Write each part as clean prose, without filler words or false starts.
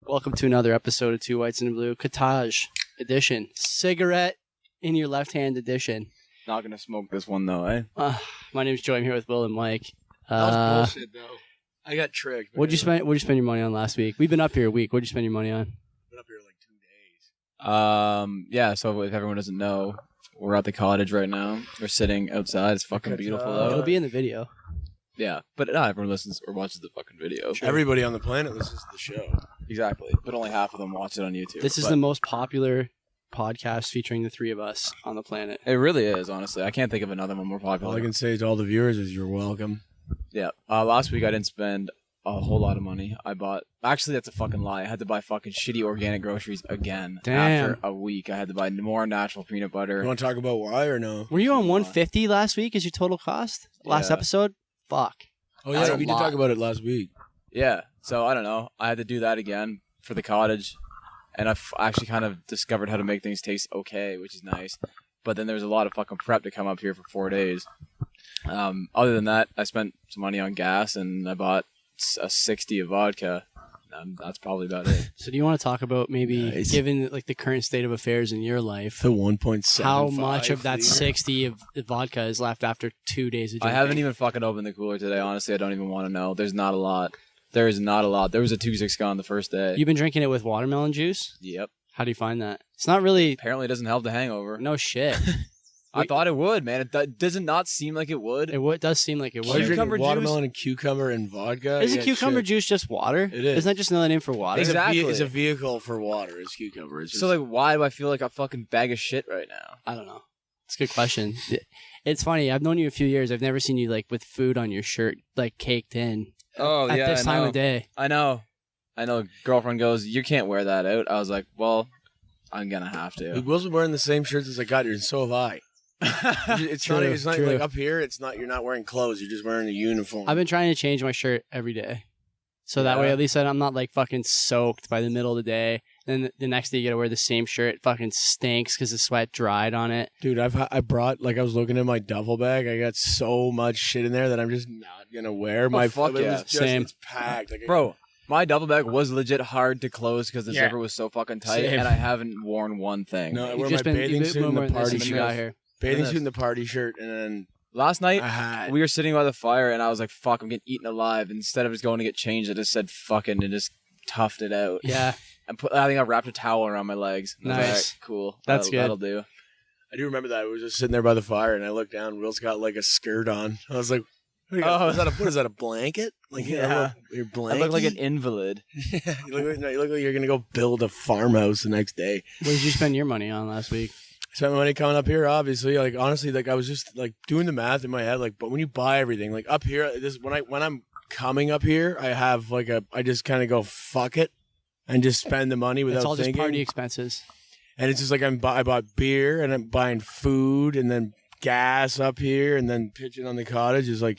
Welcome to another episode of Two Whites and a Blue, cottage edition. Cigarette in your left hand edition. Not gonna smoke this one though, eh? My name's Joey. I'm here with Will and Mike. That was bullshit though. I got tricked. What'd you spend your money on last week? We've been up here a week. What'd you spend your money on? Been up here like 2 days. Yeah, so if everyone doesn't know, we're at the cottage right now. We're sitting outside. It's fucking beautiful though. It'll be in the video. Yeah, but not everyone listens or watches the fucking video. Sure. Everybody on the planet listens to the show. Exactly, but only half of them watch it on YouTube. This is the most popular podcast featuring the three of us on the planet. It really is, honestly. I can't think of another one more popular. All I can say to all the viewers is you're welcome. Yeah. Last week I didn't spend a whole lot of money. Actually, that's a fucking lie. I had to buy fucking shitty organic groceries again. Damn. After a week. I had to buy more natural peanut butter. You want to talk about why or no? Were you on 150 last week as your total cost? Last Yeah. episode? Fuck. Oh That's yeah, a we did lot. talk about it last week. Yeah, so I don't know. I had to do that again for the cottage, and I've actually kind of discovered how to make things taste okay, which is nice. But then there's a lot of fucking prep to come up here for 4 days. Other than that, I spent some money on gas, and I bought a 60 of vodka. That's probably about it. So do you want to talk about maybe, Nice. given like the current state of affairs in your life, The 1.7. how much of that 60 of the vodka is left after 2 days of I drinking? haven't even fucking opened the cooler today. Honestly, I don't even want to know. There's not a lot. There is not a lot. There was a 2-6 gone the first day. You've been drinking it with watermelon juice? Yep. How do you find that? It's not really... Apparently, it doesn't help the hangover. No shit. I thought it would, man. Does it not seem like it would? It does seem like it Why are you would. Cucumber drinking juice? watermelon and cucumber and vodka? Isn't Yeah, cucumber shit. juice just water? It is. Isn't that just another name for water? It's Exactly. It's a vehicle for water. It's cucumber. It's just, So, why do I feel like a fucking bag of shit right now? I don't know. It's a good question. It's funny. I've known you a few years. I've never seen you like with food on your shirt, like caked in. Oh, at yeah, this I time know. of day. I know. Girlfriend goes, you can't wear that out. I was like, well, I'm gonna have to. Will's wearing the same shirts as I got here, and so have I. It's True, not true. like up here. It's not. You're not wearing clothes. You're just wearing a uniform. I've been trying to change my shirt every day. So that way, Yeah. at least I'm not like fucking soaked by the middle of the day. Then the next day, you gotta wear the same shirt. It fucking stinks because the sweat dried on it. Dude, I brought, like, I was looking at my duffel bag. I got so much shit in there that I'm just not gonna wear. fuck it yeah. was just, Same. It's packed, like, Bro, my duffel bag was legit hard to close because the Yeah. zipper was so fucking tight, Same. and I haven't worn one thing. No, I You've wear just my been bathing suit and the wearing this party since you got shirt. here. Bathing Goodness. suit and the party shirt, and then Last night, I had. we were sitting by the fire, and I was like, fuck, I'm getting eaten alive. Instead of just going to get changed, I just said fucking and just toughed it out. Yeah, I think I wrapped a towel around my legs. I was like, Nice. "All right, cool. That's good. That'll do. I do remember that. I was just sitting there by the fire, and I looked down. Will's got like a skirt on. I was like, Oh. what is that? A blanket? Like, Yeah. Your I blanket. look like an invalid. you look like you're gonna go build a farmhouse the next day. what did you spend your money on last week? Spent my money coming up here, obviously. Like, honestly, like, I was just like doing the math in my head. Like, but when you buy everything, like up here, when I'm coming up here, I have like I just kind of go fuck it and just spend the money without It's all just thinking. party expenses. And it's just like I bought beer and I'm buying food and then gas up here and then pitching on the cottage is like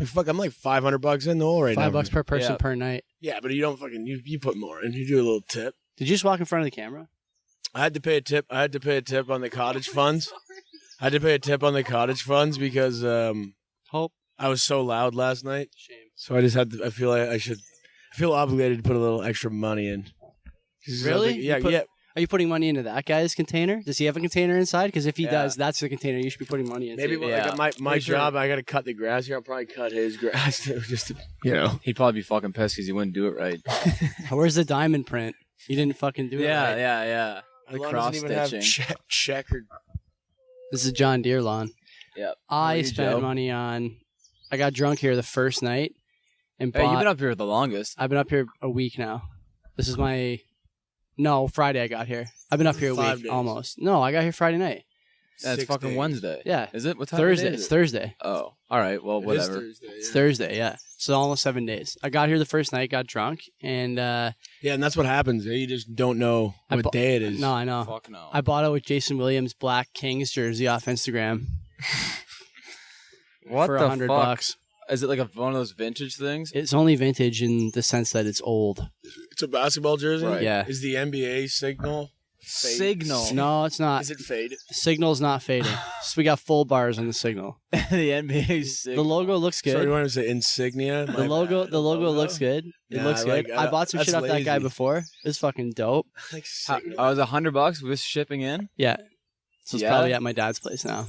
fuck. I'm like $500 in the hole right now. $5 per person Yeah. per night. Yeah, but you don't fucking you put more in. You do a little tip. Did you just walk in front of the camera? I had to pay a tip. I had to pay a tip on the cottage funds. I had to pay a tip on the cottage funds because Hope. I was so loud last night. Shame. So I just had to. I feel like I feel obligated to put a little extra money in. Really? Yeah, You put- yeah. Are you putting money into that guy's container? Does he have a container inside? Because if he Yeah. does, that's the container you should be putting money into. Maybe Yeah. like my Pretty sure. job. I got to cut the grass here. I'll probably cut his grass too, just to, you know. He'd probably be fucking pissed because he wouldn't do it right. Where's the diamond print? You didn't fucking do it yeah, right. yeah. The My lawn cross doesn't even have stitching. checkered. This is John Deere lawn. Yep. I Hey, spent Joe. money on... I got drunk here the first night and Hey, bought... you've been up here the longest. I've been up here a week now. This is my... No, Friday I got here. I've been up here a 5 week, days. almost. No, I got here Friday night. That's 6 fucking days. Wednesday. Yeah. Is it? What time Thursday. of day It's is it? Thursday. Oh, all right. Well, It is whatever. Thursday, It's yeah. Thursday, yeah. So almost 7 days. I got here the first night, got drunk, and... Yeah, and that's what happens. You just don't know I what bu- day it is. No, I know. Fuck no. I bought it with Jason Williams' Black Kings jersey off Instagram what for the $100. fuck? Is it like one of those vintage things? It's only vintage in the sense that it's old. It's a basketball jersey. Right. Yeah. Is the NBA signal Signal. No, it's not. Is it fade? The signal's not fading. So we got full bars on the signal. The NBA signal. The logo looks good. So you want to say insignia? The logo looks good. It Yeah, looks I good. like- I bought some that's shit off that guy lazy. before. It's fucking dope. Like I was $100 with shipping in. Yeah. So it's Yeah? probably at my dad's place now.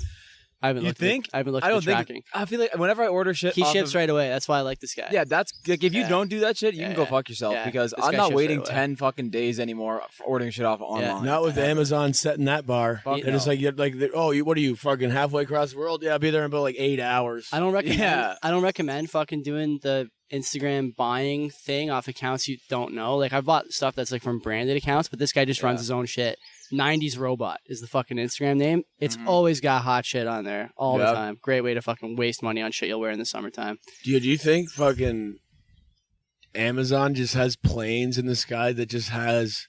I haven't You looked. think? I haven't looked I at don't the think. tracking. I feel like whenever I order shit, He off ships of, right away. That's why I like this guy. Yeah, that's like if you Yeah. don't do that shit, you Yeah, can go yeah. fuck yourself Yeah. because This I'm guy not ships waiting right away. 10 fucking days anymore for ordering shit off online. Not with Amazon setting that bar. Fuck They're just no. like, you're like, what are you fucking halfway across the world? Yeah, I'll be there in about like 8 hours. I don't recommend. Yeah. I don't recommend fucking doing the Instagram buying thing off accounts you don't know. Like I bought stuff that's like from branded accounts, but this guy just runs Yeah. his own shit. 90s Robot is the fucking Instagram name. It's Mhm. always got hot shit on there all the Yep. time. Great way to fucking waste money on shit you'll wear in the summertime. Do you think fucking Amazon just has planes in the sky that just has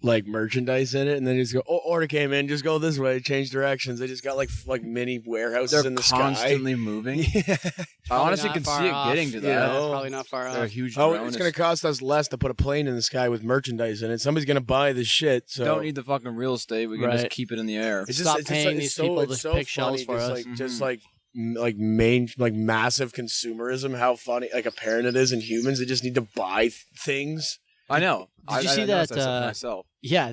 like merchandise in it, and then you just go, oh, order came in, just go this way, change directions. They just got like mini warehouses They're in the constantly moving. sky. I honestly Not can far see it off. getting to that. Yeah. Probably not far They're a off. huge Oh, drone. it's going to cost us less to put a plane in the sky with merchandise in it. Somebody's going to buy the shit. So Don't need the fucking real estate. We can Right. just keep it in the air. It's Stop it's paying like- these it's so, people it's to so pick shells funny, for just us. Just like massive consumerism. How funny, like apparent it is in humans. They just need to buy things. I know. Did you I see noticed that, myself? Yeah,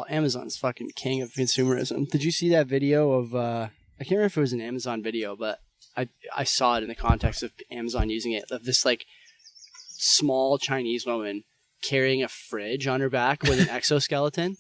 Amazon's fucking king of consumerism. Did you see that video of I can't remember if it was an Amazon video, but I saw it in the context of Amazon using it, of this like small Chinese woman carrying a fridge on her back with an exoskeleton.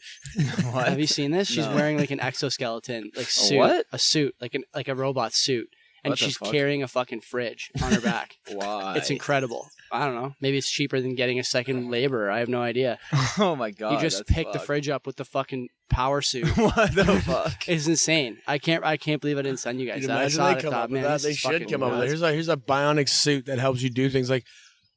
What? Have you seen this? She's No. wearing like an exoskeleton, like suit, what? a suit, like a robot suit, and What the she's fuck? carrying a fucking fridge on her back. Why? It's incredible. I don't know. Maybe it's cheaper than getting a second laborer. I have no idea. Oh my god. You just that's pick the fucked. fridge up with the fucking power suit. What the fuck? It's insane. I can't believe I didn't send you guys Dude, that. I imagine saw they it, I come thought, up with man, that. this They is should fucking come up with nuts. it. Here's a bionic suit that helps you do things. Like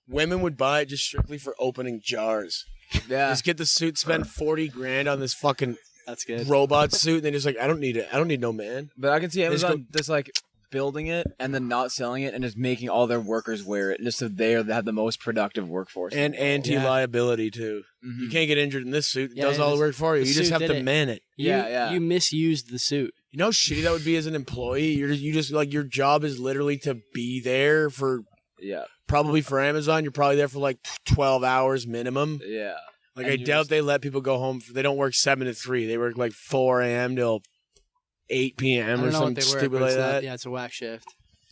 women would buy it just strictly for opening jars. Yeah. Just get the suit, spend 40 grand on this fucking That's good. robot suit, and then just like, I don't need it. I don't need no man. But I can see just Amazon just like building it and then not selling it and just making all their workers wear it just so they have the most productive workforce. And anti-liability too. Mhm. You can't get injured in this suit. It Yeah, does all the work for you. the You just suit have did to it. man it. Yeah. You misused the suit. You know how shitty that would be as an employee? You just like your job is literally to be there for Yeah. probably for Amazon, you're probably there for like 12 hours minimum. Yeah. Like And I you doubt just- they let people go home. They don't work 7 to 3. They work like 4 a.m. till 8 I p.m. don't or know what something they work, stupid but like it's not, that. yeah, it's a whack shift.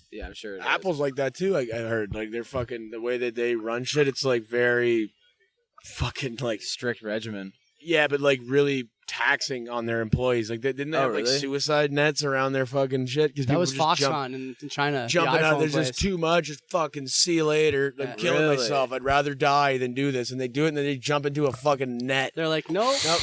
Yeah, I'm sure. It is. Apple's like that too. I heard like they're fucking the way that they run shit. It's like very fucking like strict regimen. yeah, but like really taxing on their employees. Like didn't they Oh, have like really? suicide nets around their fucking shit? Because That was Foxconn in China. jumping the out. iPhone There's place. just too much. Just fucking see you later. Like Yeah. killing Really? myself. I'd rather die than do this. And they do it, and then they jump into a fucking net. They're like, nope. Nope.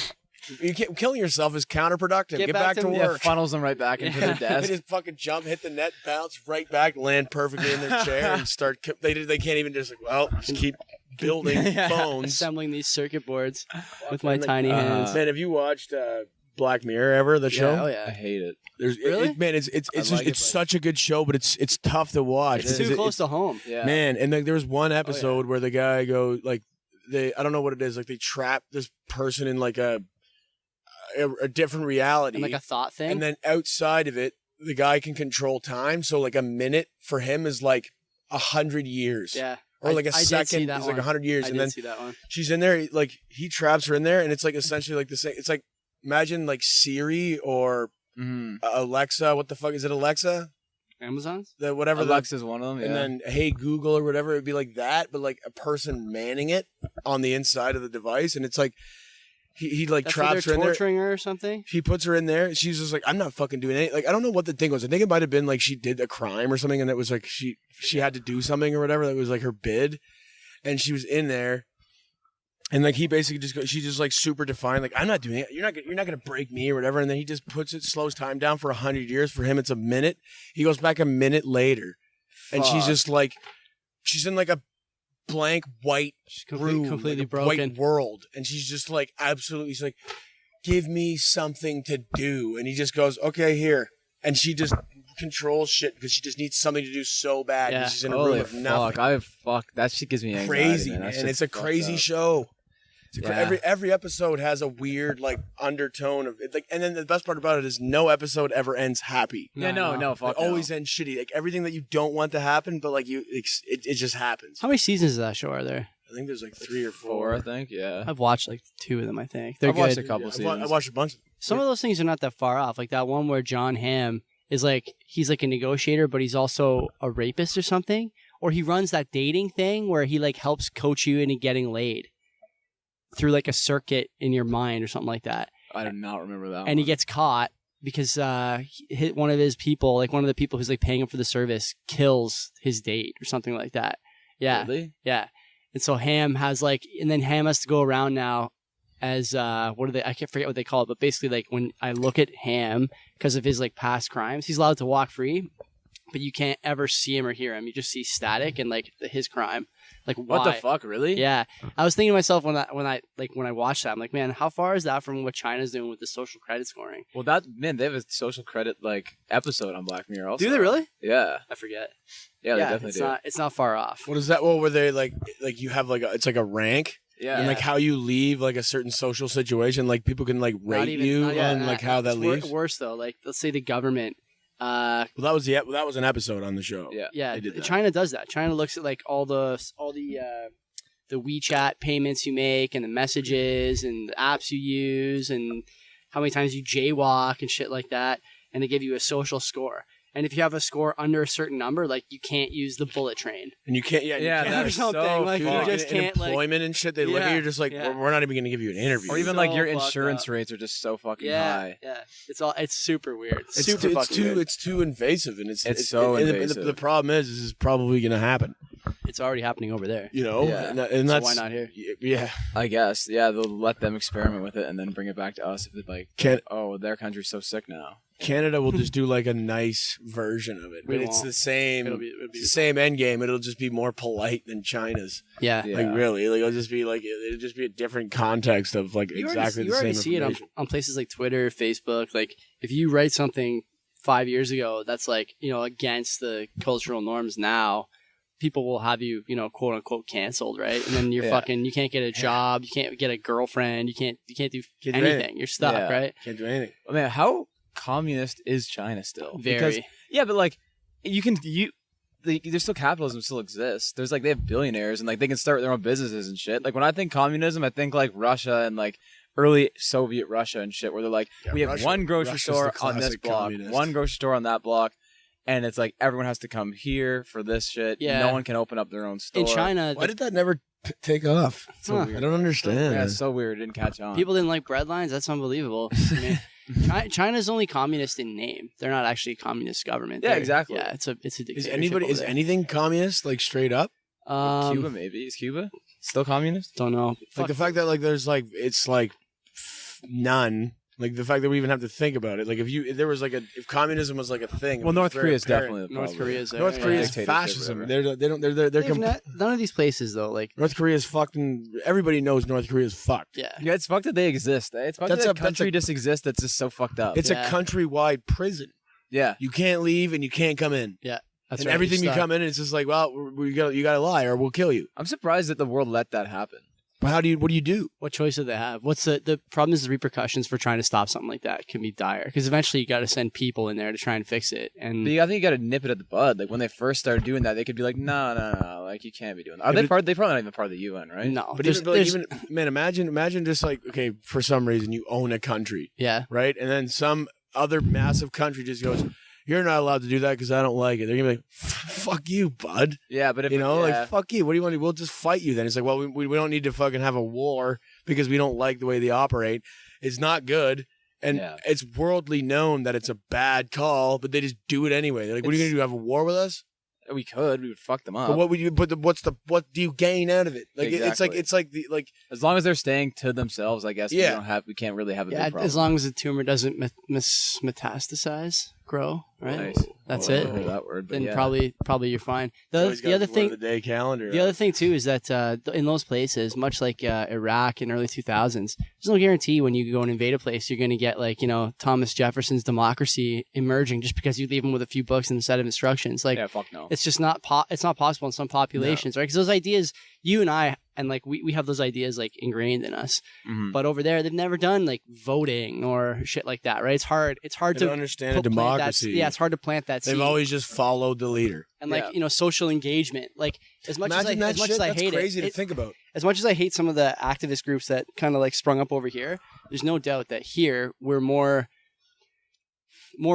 You can't, killing yourself is counterproductive. Get back back to to- Yeah, work. funnels them right back into Yeah. their They desk. just fucking jump, hit the net, bounce right back, land perfectly in their chair, and start. They can't even just like, well, just keep building Yeah. phones. Assembling these circuit boards with my tiny Uh-huh. hands. Man, have you watched Black Mirror ever? The show? Yeah, oh I yeah. hate it. There's Really? man, it's I just, like it, it's but- such a good show, but it's tough to watch. It's because too close to home. Yeah. Man, and like there was one yeah. episode where the guy go like I don't know what it is, like they trap this person in like a different reality, And like a thought thing. and then outside of it, the guy can control time. So like a minute for him is like 100 years, yeah. or like a I did see second that is like one. 100 years, I and did then see that one. she's in there, like he traps her in there, and it's like essentially like the same. It's like imagine like Siri or Mhm. Alexa. What the fuck is it? Alexa? Amazon's? The whatever the Alexa's one of them. Yeah. and then Hey Google or whatever, it'd be like that, but like a person manning it on the inside of the device, and it's like he like That's where traps her they're in there. torturing her or something? He puts her in there. She's just like, I'm not fucking doing anything. Like I don't know what the thing was. I think it might have been like she did a crime or something, and it was like she had to do something or whatever. That was like her bid, and she was in there. And like he basically just goes, she's just like super defined, like I'm not doing it. You're not gonna break me or whatever. And then he just slows time down for 100 years. For him, it's a minute. He goes back a minute later, and she's Fuck. just like, she's in like a blank white She's room, completely like a broken. white world, and she's just like absolutely. She's like, give me something to do, and he just goes, okay, here, and she just controls shit because she just needs something to do so bad. Yeah. Yeah. She's in a Holy room of nothing. Fuck! That shit gives me anxiety. Crazy, man. man. That And shit's it's a fucked crazy up. show. Every episode has a weird like undertone of it, like, and then the best part about it is no episode ever ends happy. No, fuck It always ends shitty. Like everything that you don't want to happen, but like it just happens. How many seasons of that show are there? I think there's like 3 or 4. 4, I think. Yeah, I've watched like 2 of them. I think they're I've good. watched a couple seasons. I watched a bunch of them. Some of those things are not that far off. Like that one where John Hamm is like he's like a negotiator, but he's also a rapist or something. Or he runs that dating thing where he like helps coach you into getting laid through like a circuit in your mind or something like that. I do not remember that. And he gets caught because one of his people, like one of the people who's like paying him for the service, kills his date or something like that. Yeah, Really? yeah. And so Ham has like, and then Ham has to go around now as what do they? I can't forget what they call it, but basically like when I look at Ham because of his like past crimes, he's allowed to walk free, but you can't ever see him or hear him. You just see static and like his crime. Like why? What the fuck, really? Yeah, I was thinking to myself when I watched that, I'm like, man, how far is that from what China's doing with the social credit scoring? Well, they have a social credit like episode on Black Mirror. Also, Do they really? Yeah, I forget. yeah, they definitely do. It's not far off. What is that? Well, where they like you have like it's like a rank. Yeah, And like how you leave like a certain social situation, like people can like rate you on like how that leaves. Worse though, like let's say the government. Well, that was an episode on the show. yeah. Yeah, They did that. China does that. China looks at like all the WeChat payments you make and the messages and the apps you use and how many times you jaywalk and shit like that, and they give you a social score. And if you have a score under a certain number, like you can't use the bullet train. And you can't, you Yeah, can't, that's or something so like you fucked. just in can't like. employment and shit. They look at Yeah, you just like yeah. we're not even going to give you an interview. Or even So like your fucked insurance up. rates are just so fucking Yeah, high. yeah. It's super weird. it's Super too, fucking weird. it's too invasive, and it's so and invasive. The problem is, this is probably going to happen. It's already happening over there. You know, Yeah. and So that's why not here? Yeah, I guess. Yeah, they'll let them experiment with it and then bring it back to us if it's like, Can- oh, their country's so sick now. Canada will just do like a nice version of it. We But it's won't. the same. It'll be It's the same end game. It'll just be more polite than China's. Yeah. Yeah. Like really, like it'll just be a different context of like You exactly already the same see it information. on places like Twitter, Facebook. Like if you write something 5 years ago that's like, against the cultural norms now, people will have you, quote unquote canceled, right? And then you're Yeah. fucking, you can't get a job, you can't get a girlfriend, you can't do Can't do anything. anything. You're stuck, Yeah. right? Can't do anything. I mean, how communist is China still? Very. Because, yeah, but like, there's still capitalism still exists. There's like, they have billionaires and like they can start their own businesses and shit. Like when I think communism, I think like Russia and like early Soviet Russia and shit where they're like, Yeah, we have Russia- one grocery Russia's store the on this classic block, communist. one grocery store on that block. And it's like everyone has to come here for this shit. Yeah. No one can open up their own store. In China, Why did that never take off? Huh. I don't understand. Yeah, it's so weird. It didn't catch on. people didn't like bread lines. That's unbelievable. I mean, China's only communist in name. They're not actually a communist government. Yeah, They're- exactly. Yeah, it's a dictatorship. is over anything communist like straight up? there. Cuba, maybe. Is Cuba still communist? Don't know. Like the fact that like there's like it's like none. Like the fact that we even have to think about it. Like if there was like if communism was like a thing. Well, it was North very Korea is apparent. definitely the North problem. Korea's there. North yeah. Korea is Dictatorship, fascism. whatever. They're They've none of these places though. Like North Korea is fucking. Everybody knows North Korea is fucked. yeah, Yeah, it's fucked that they exist. It's fucked That's that a- a country just exists that's just so fucked up. It's Yeah. a countrywide prison. yeah. You can't leave and you can't come in. that's and right. everything you You're come in, it's just like, well, you got to lie or we'll kill you. I'm surprised that the world let that happen. But what do you do? What choice do they have? What's the problem? Is the repercussions for trying to stop something like that can be dire because eventually you got to send people in there to try and fix it. And But I think you got to nip it at the bud. Like when they first started doing that, they could be like, no, like you can't be doing that. Are Yeah, they but- they're probably not even part of the UN, right? no, But there's- even man, imagine just like, okay, for some reason you own a country, yeah, right? And then some other massive country just goes, you're not allowed to do that because I don't like it. They're gonna be like, fuck you, bud. Yeah, but if You know, yeah. like fuck you. What do you want to do? We'll just fight you then. It's like, well, we don't need to fucking have a war because we don't like the way they operate. It's not good. And Yeah. it's worldly known that it's a bad call, but they just do it anyway. They're like, what are you gonna do? Have a war with us? we would fuck them up. But what would you? But what do you gain out of it? Like Exactly. it's like the like As long as they're staying to themselves, I guess Yeah. we can't really have a yeah. big problem. As long as the tumor doesn't metastasize, grow, right? Nice. That's Oh, I it. never heard that word, but Then yeah. probably you're fine. always The got other one thing, of the day calendar. the other thing too is that in those places, much like Iraq in early 2000s, there's no guarantee when you go and invade a place you're going to get like Thomas Jefferson's democracy emerging just because you leave them with a few books and a set of instructions. Like Yeah, fuck no. it's just not it's not possible in some populations, right? Because those ideas you and I and like we have those ideas like ingrained in us. Mhm. But over there, they've never done like voting or shit like that, right? It's hard They to don't understand a plant that- democracy. yeah, it's hard to plant that They've seed. always just followed the leader. And like Yeah. social engagement, like as much Imagine that as much shit. as I That's hate crazy it, to think about. as much as I hate some of the activist groups that kind of like sprung up over here, there's no doubt that here we're more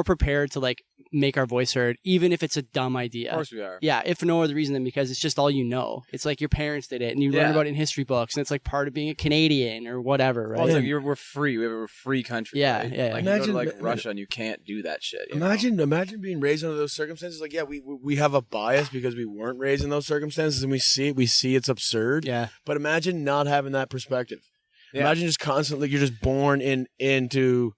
prepared to like make our voice heard, even if it's a dumb idea. Of course we are. Yeah, if for no other reason than because it's just all you know. It's like your parents did it, and you learn Yeah. about it in history books, and it's like part of being a Canadian or whatever, right? Well, it's like we're free. We're a free country. Yeah, right? yeah. Like Imagine- you go to like Russia and you can't do that shit. you know? Imagine being raised under those circumstances. Like, yeah, we have a bias because we weren't raised in those circumstances, and we see it's absurd. Yeah, But imagine not having that perspective. Yeah. Imagine just constantly you're just born into,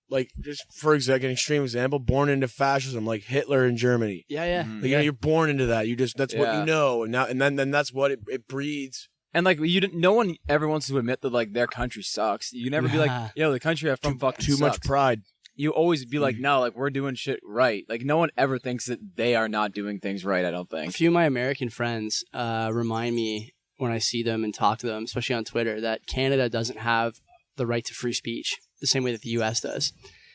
like, just for an extreme example, born into fascism, like Hitler in Germany. yeah. Mhm. Like, you're born into that. That's what Yeah. you know, and then that's what it breeds. And like no one ever wants to admit that like their country sucks. You never be Nah. like, yo, the country I'm from fucking Too much sucks. pride. You always be like, no, like we're doing shit right. Like no one ever thinks that they are not doing things right. I don't A think. few of my American friends remind me when I see them and talk to them, especially on Twitter, that Canada doesn't have the right to free speech the same way that the U.S. does.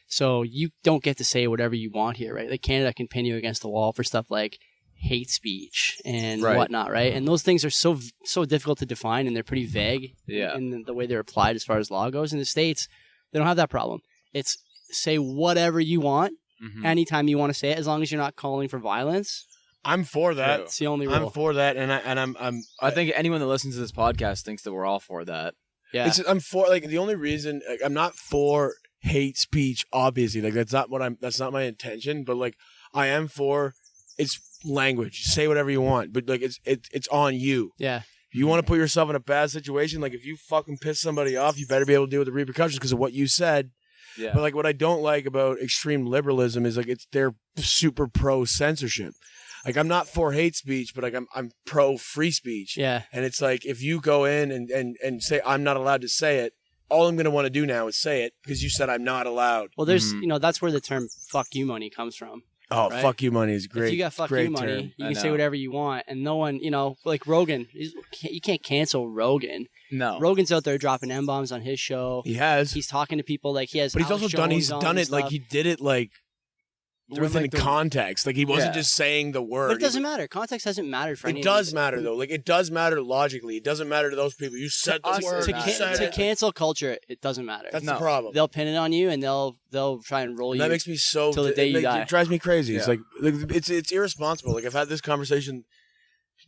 So you don't get to say whatever you want here, right? Like Canada can pin you against the wall for stuff like hate speech and Right. whatnot, right? And those things are so difficult to define, and they're pretty vague Yeah. in the way they're applied as far as law goes. In the States, they don't have that problem. It's say whatever you want, Mhm. anytime you want to say it, as long as you're not calling for violence. I'm for that. True. It's the only rule. I'm for that, and I think anyone that listens to this podcast thinks that we're all for that. Yeah. I'm for, like, the only reason, like, I'm not for hate speech, obviously, like that's not my intention, but like I am for it's language. Say whatever you want, but like it's on you. Yeah. You want to put yourself in a bad situation, like if you fucking piss somebody off, you better be able to deal with the repercussions because of what you said. Yeah. But like what I don't like about extreme liberalism is like they're super pro censorship. Like I'm not for hate speech, but like I'm pro free speech. Yeah. And it's like if you go in and say I'm not allowed to say it, all I'm going to want to do now is say it because you said I'm not allowed. Well, there's, Mhm. That's where the term "fuck you" money comes from. Oh, Right? fuck you money is great. If you got "fuck great you" money, term. you I can say know. whatever you want, and no one, like Rogan, you can't cancel Rogan. No. Rogan's out there dropping M-bombs on his show. He has. He's talking to people like he has. But he's Alex also done Jones on it and like stuff. he did it like During, within like, the- context. Like he wasn't Yeah. just saying the word. But it doesn't matter. Context hasn't mattered for any It of does these- matter though. Like it does matter logically. It doesn't matter to those people. You said the us, word. To, it you matters. said to it. cancel culture, it doesn't matter. That's No. the problem. They'll pin it on you, and they'll try and roll you. That makes me so till the day you die. It drives me crazy. It's Yeah. like it's irresponsible. Like I've had this conversation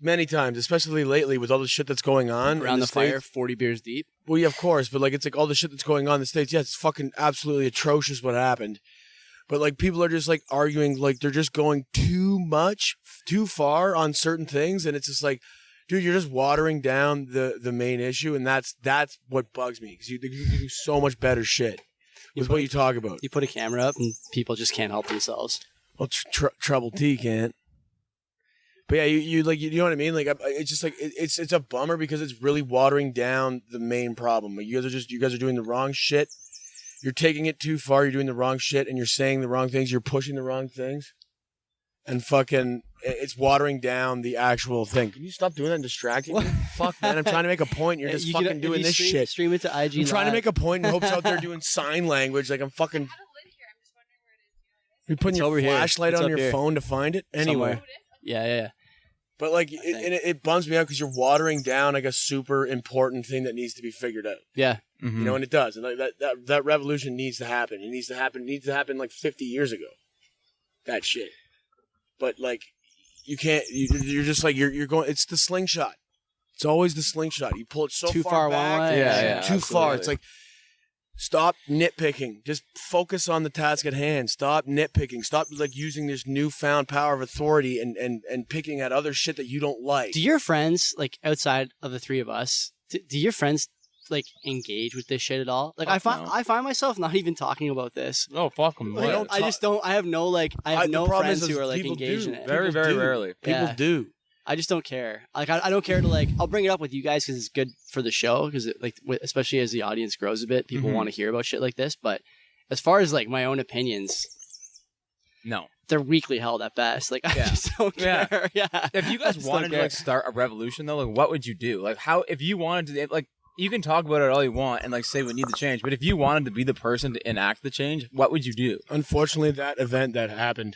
many times, especially lately with all the shit that's going on in around the fire, States. 40 beers deep. Well, yeah, of course, but like it's like all the shit that's going on in the States. Yeah, it's fucking absolutely atrocious what happened. But like people are just like arguing, like they're just going too far on certain things, and it's just like, dude, you're just watering down the main issue, and that's what bugs me because you do so much better shit with what you talk about. You put a camera up, and people just can't help themselves. Well, Trouble T can't. But yeah, you like you know what I mean. Like it's just like it's a bummer because it's really watering down the main problem. Like you guys are doing the wrong shit. You're taking it too far. You're doing the wrong shit, and you're saying the wrong things. You're pushing the wrong things, and fucking it's watering down the actual thing. Can you stop doing that and distracting me? Fuck, man, I'm trying to make a point. You're just You fucking can- if doing you this shit. Stream it to IG. I'm trying to Live. make a point and Hope's out there doing sign language. Like I'm fucking. I have a lid here. I'm just wondering where it is. You're putting It's your over here. flashlight It's on up your here. phone to find it. Anyway. Somewhere. Yeah. But like, think. it bums me out because you're watering down like a super important thing that needs to be figured out. Yeah. Mhm. You know, and it does. And like that revolution needs to happen. It needs to happen. It needs to happen like 50 years ago. That shit. But like, you can't. You're just like you're going. It's the slingshot. It's always the slingshot. You pull it so Too far one back. way. Yeah, Too far. absolutely. It's like. Stop nitpicking. Just focus on the task at hand. Stop nitpicking. Stop like using this newfound power of authority and picking at other shit that you don't like. Do your friends, like outside of the three of us, do your friends like engage with this shit at all? Like Fuck no. I find myself not even talking about this. Oh, fuck them. Like, don't I just don't. I have no like. I have the no problem friends is who are like people engaged do. in it. Very, People very do. rarely. People Yeah. do. I just don't care. Like I don't care to like. I'll bring it up with you guys because it's good for the show. Because especially as the audience grows a bit, people Mhm. want to hear about shit like this. But as far as like my own opinions, No. They're weakly held at best. Like, I Yeah. just don't Yeah. care. Yeah. If you guys just wanted don't to care. like start a revolution though, like what would you do? Like how if you wanted to like you can talk about it all you want and like say we need the change, but if you wanted to be the person to enact the change, what would you do? Unfortunately, that event that happened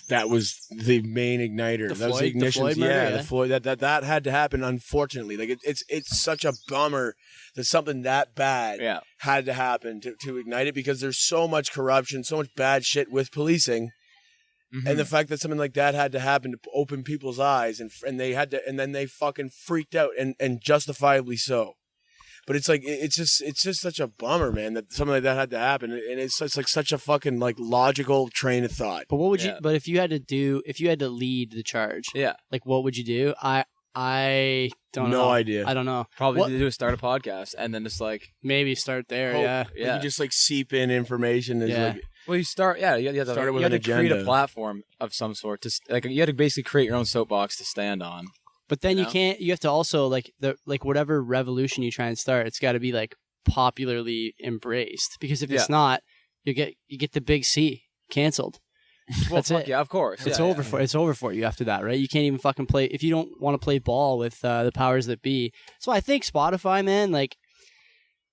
that was the main igniter. The That was Floyd- the ignition. Floyd murder, yeah, yeah. the Floyd. That had to happen. Unfortunately, like it's such a bummer that something that bad Yeah. had to happen to ignite it, because there's so much corruption, so much bad shit with policing. And the fact that something like that had to happen to open people's eyes, and they had to, and then they fucking freaked out, and justifiably so. But it's like it's just such a bummer, man, that something like that had to happen, and it's like such a fucking like logical train of thought. But what would you? Yeah. But if you had to lead the charge, Yeah. like what would you do? I don't know. No idea. I don't know. Probably What- to do is start a podcast and then just like Maybe start there. Hope. Yeah. Like, Yeah. you just like seep in information. As Yeah. like, well, you start, you have to, Started you with have an to create a agenda. platform of some sort. Like you had to basically create your own soapbox to stand on. But then you know? can't. You have to also like whatever revolution you try and start. It's got to be like popularly embraced, because if it's Yeah. not, you get the big C canceled. Well, That's fuck it. yeah, of course. It's Yeah, over yeah. for it's over for you after that, right? You can't even fucking play if you don't want to play ball with the powers that be. So I think Spotify, man, like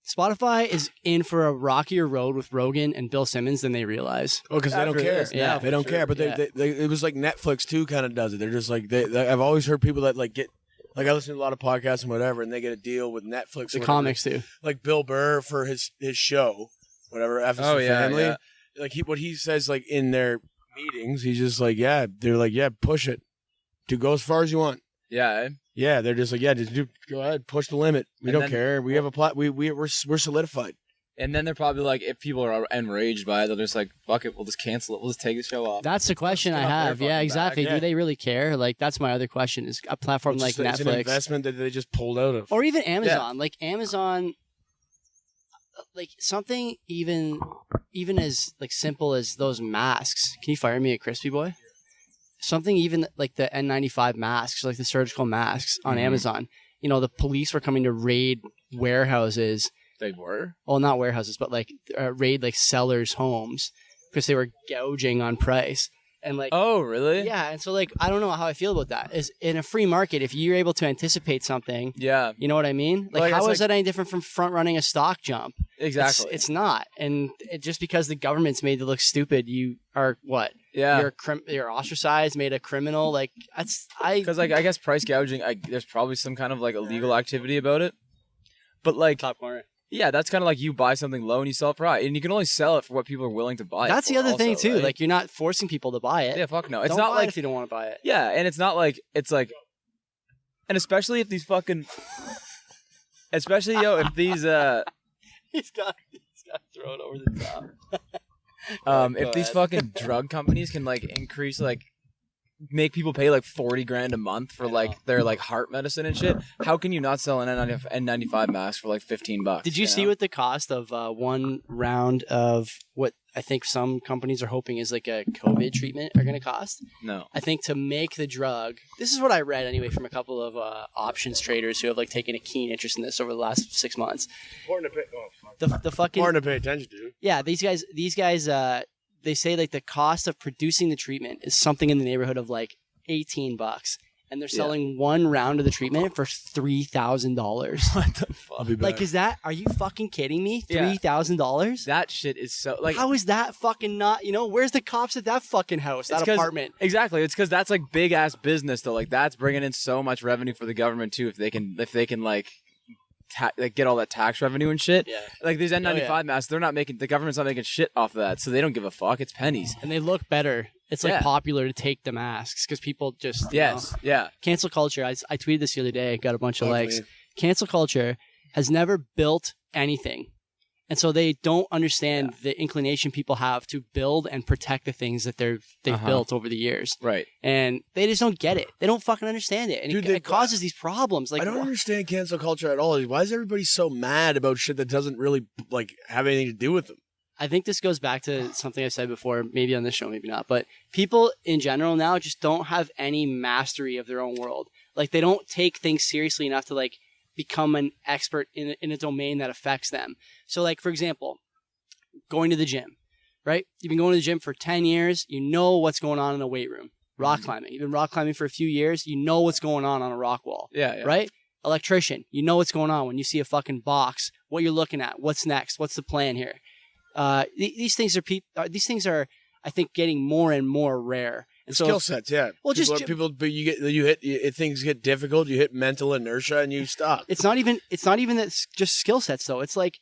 Spotify is in for a rockier road with Rogan and Bill Simmons than they realize. oh, because they don't After care. this, yeah, They don't for care. sure. But Yeah. they it was like Netflix too, kind of does it. They're just like I've always heard people that like get. Like I listen to a lot of podcasts and whatever, and they get a deal with Netflix. The or whatever. comics too. Like Bill Burr for his show, whatever. F is Oh, for yeah, family. yeah. Like what he says, like in their meetings, he's just like, yeah, they're like, yeah, push it, to go as far as you want. Yeah. Eh? Yeah, they're just like, yeah, just go ahead, push the limit. We And don't then- care. We have a plot. We're solidified. And then they're probably like, if people are enraged by it, they're just like, fuck it, we'll just cancel it. We'll just take the show off. That's the question I Get off their have. Yeah, fucking exactly. back, Do yeah. they really care? Like that's my other question. Is a platform It's like just- it's an Netflix investment that they just pulled out of. or even Amazon? Like Amazon, like something even as like simple as those masks. Can you fire me a crispy boy? Something even like the N95 masks, like the surgical masks on Mhm. Amazon. You know, the police were coming to raid warehouses. They were? Well, not warehouses, but like raid like sellers' homes because they were gouging on price. And like, Oh, really? yeah, and so like I don't know how I feel about that. Is in a free market, if you're able to anticipate something, Yeah, you know what I mean? Like, Like, how it's is that any different from front running a stock jump? exactly. It's not. And just because the government's made to look stupid, you are what? yeah. You're ostracized, made a criminal. Like I Because like I guess price gouging, there's probably some kind of like illegal activity about it. But like, top corner. yeah, that's kind of like you buy something low and you sell it for high, and you can only sell it for what people are willing to buy. That's it the for other thing also, too. right? Like you're not forcing people to buy it. yeah, fuck no. It's Don't not buy like it if you don't want to buy it. yeah, and it's not like it's like, and especially if these fucking, especially if these He's got to throw it over the top. if these fucking drug companies can like increase like make people pay like 40 grand a month for like their like heart medicine and shit, how can you not sell an N95 mask for like $15? Did you see know? what the cost of one round of what I think some companies are hoping is like a COVID treatment are going to cost? No. I think to make the drug, this is what I read anyway from a couple of options traders who have like taken a keen interest in this over the last 6 months. Important to pay. Oh, fuck. The fucking Important to pay attention to. yeah, these guys they say like the cost of producing the treatment is something in the neighborhood of like $18, and they're Yeah. selling one round of the treatment for $3,000. What the fuck? I'll be back. Like, is that? Are you fucking kidding me? Yeah. $3,000? That shit is so like How is that fucking not? You know, where's the cops at that fucking house, that It's 'cause- apartment? exactly. It's because that's like big ass business though. Like that's bringing in so much revenue for the government too. If they can like get all that tax revenue and shit. Yeah. Like these N95 yeah. masks, the government's not making shit off of that, so they don't give a fuck. It's pennies. And they look better. It's like Yeah. popular to take the masks because people just you Yes. know. Yeah. Cancel culture. I tweeted this the other day. Got a bunch of Fuck likes. me. Cancel culture has never built anything. And so they don't understand the inclination people have to build and protect the things that they've Uh-huh. built over the years. Right. And they just don't get it. They don't fucking understand it. And Dude, it causes these problems. Like I don't wha- understand cancel culture at all. Why is everybody so mad about shit that doesn't really like have anything to do with them? I think this goes back to something I've said before, maybe on this show, maybe not. But people in general now just don't have any mastery of their own world. Like they don't take things seriously enough to like become an expert in a domain that affects them. So like, for example, going to the gym. right? You've been going to the gym for 10 years. You know what's going on in the weight room. Rock climbing. You've been rock climbing for a few years. You know what's going on a rock wall. Yeah. Right? Electrician. You know what's going on when you see a fucking box. What you're looking at. What's next? What's the plan here? These things are, I think, getting more and more rare. And so, skill sets, yeah. Well, but you hit things get difficult. You hit mental inertia, and you stop. it's not even that it's just skill sets though. It's like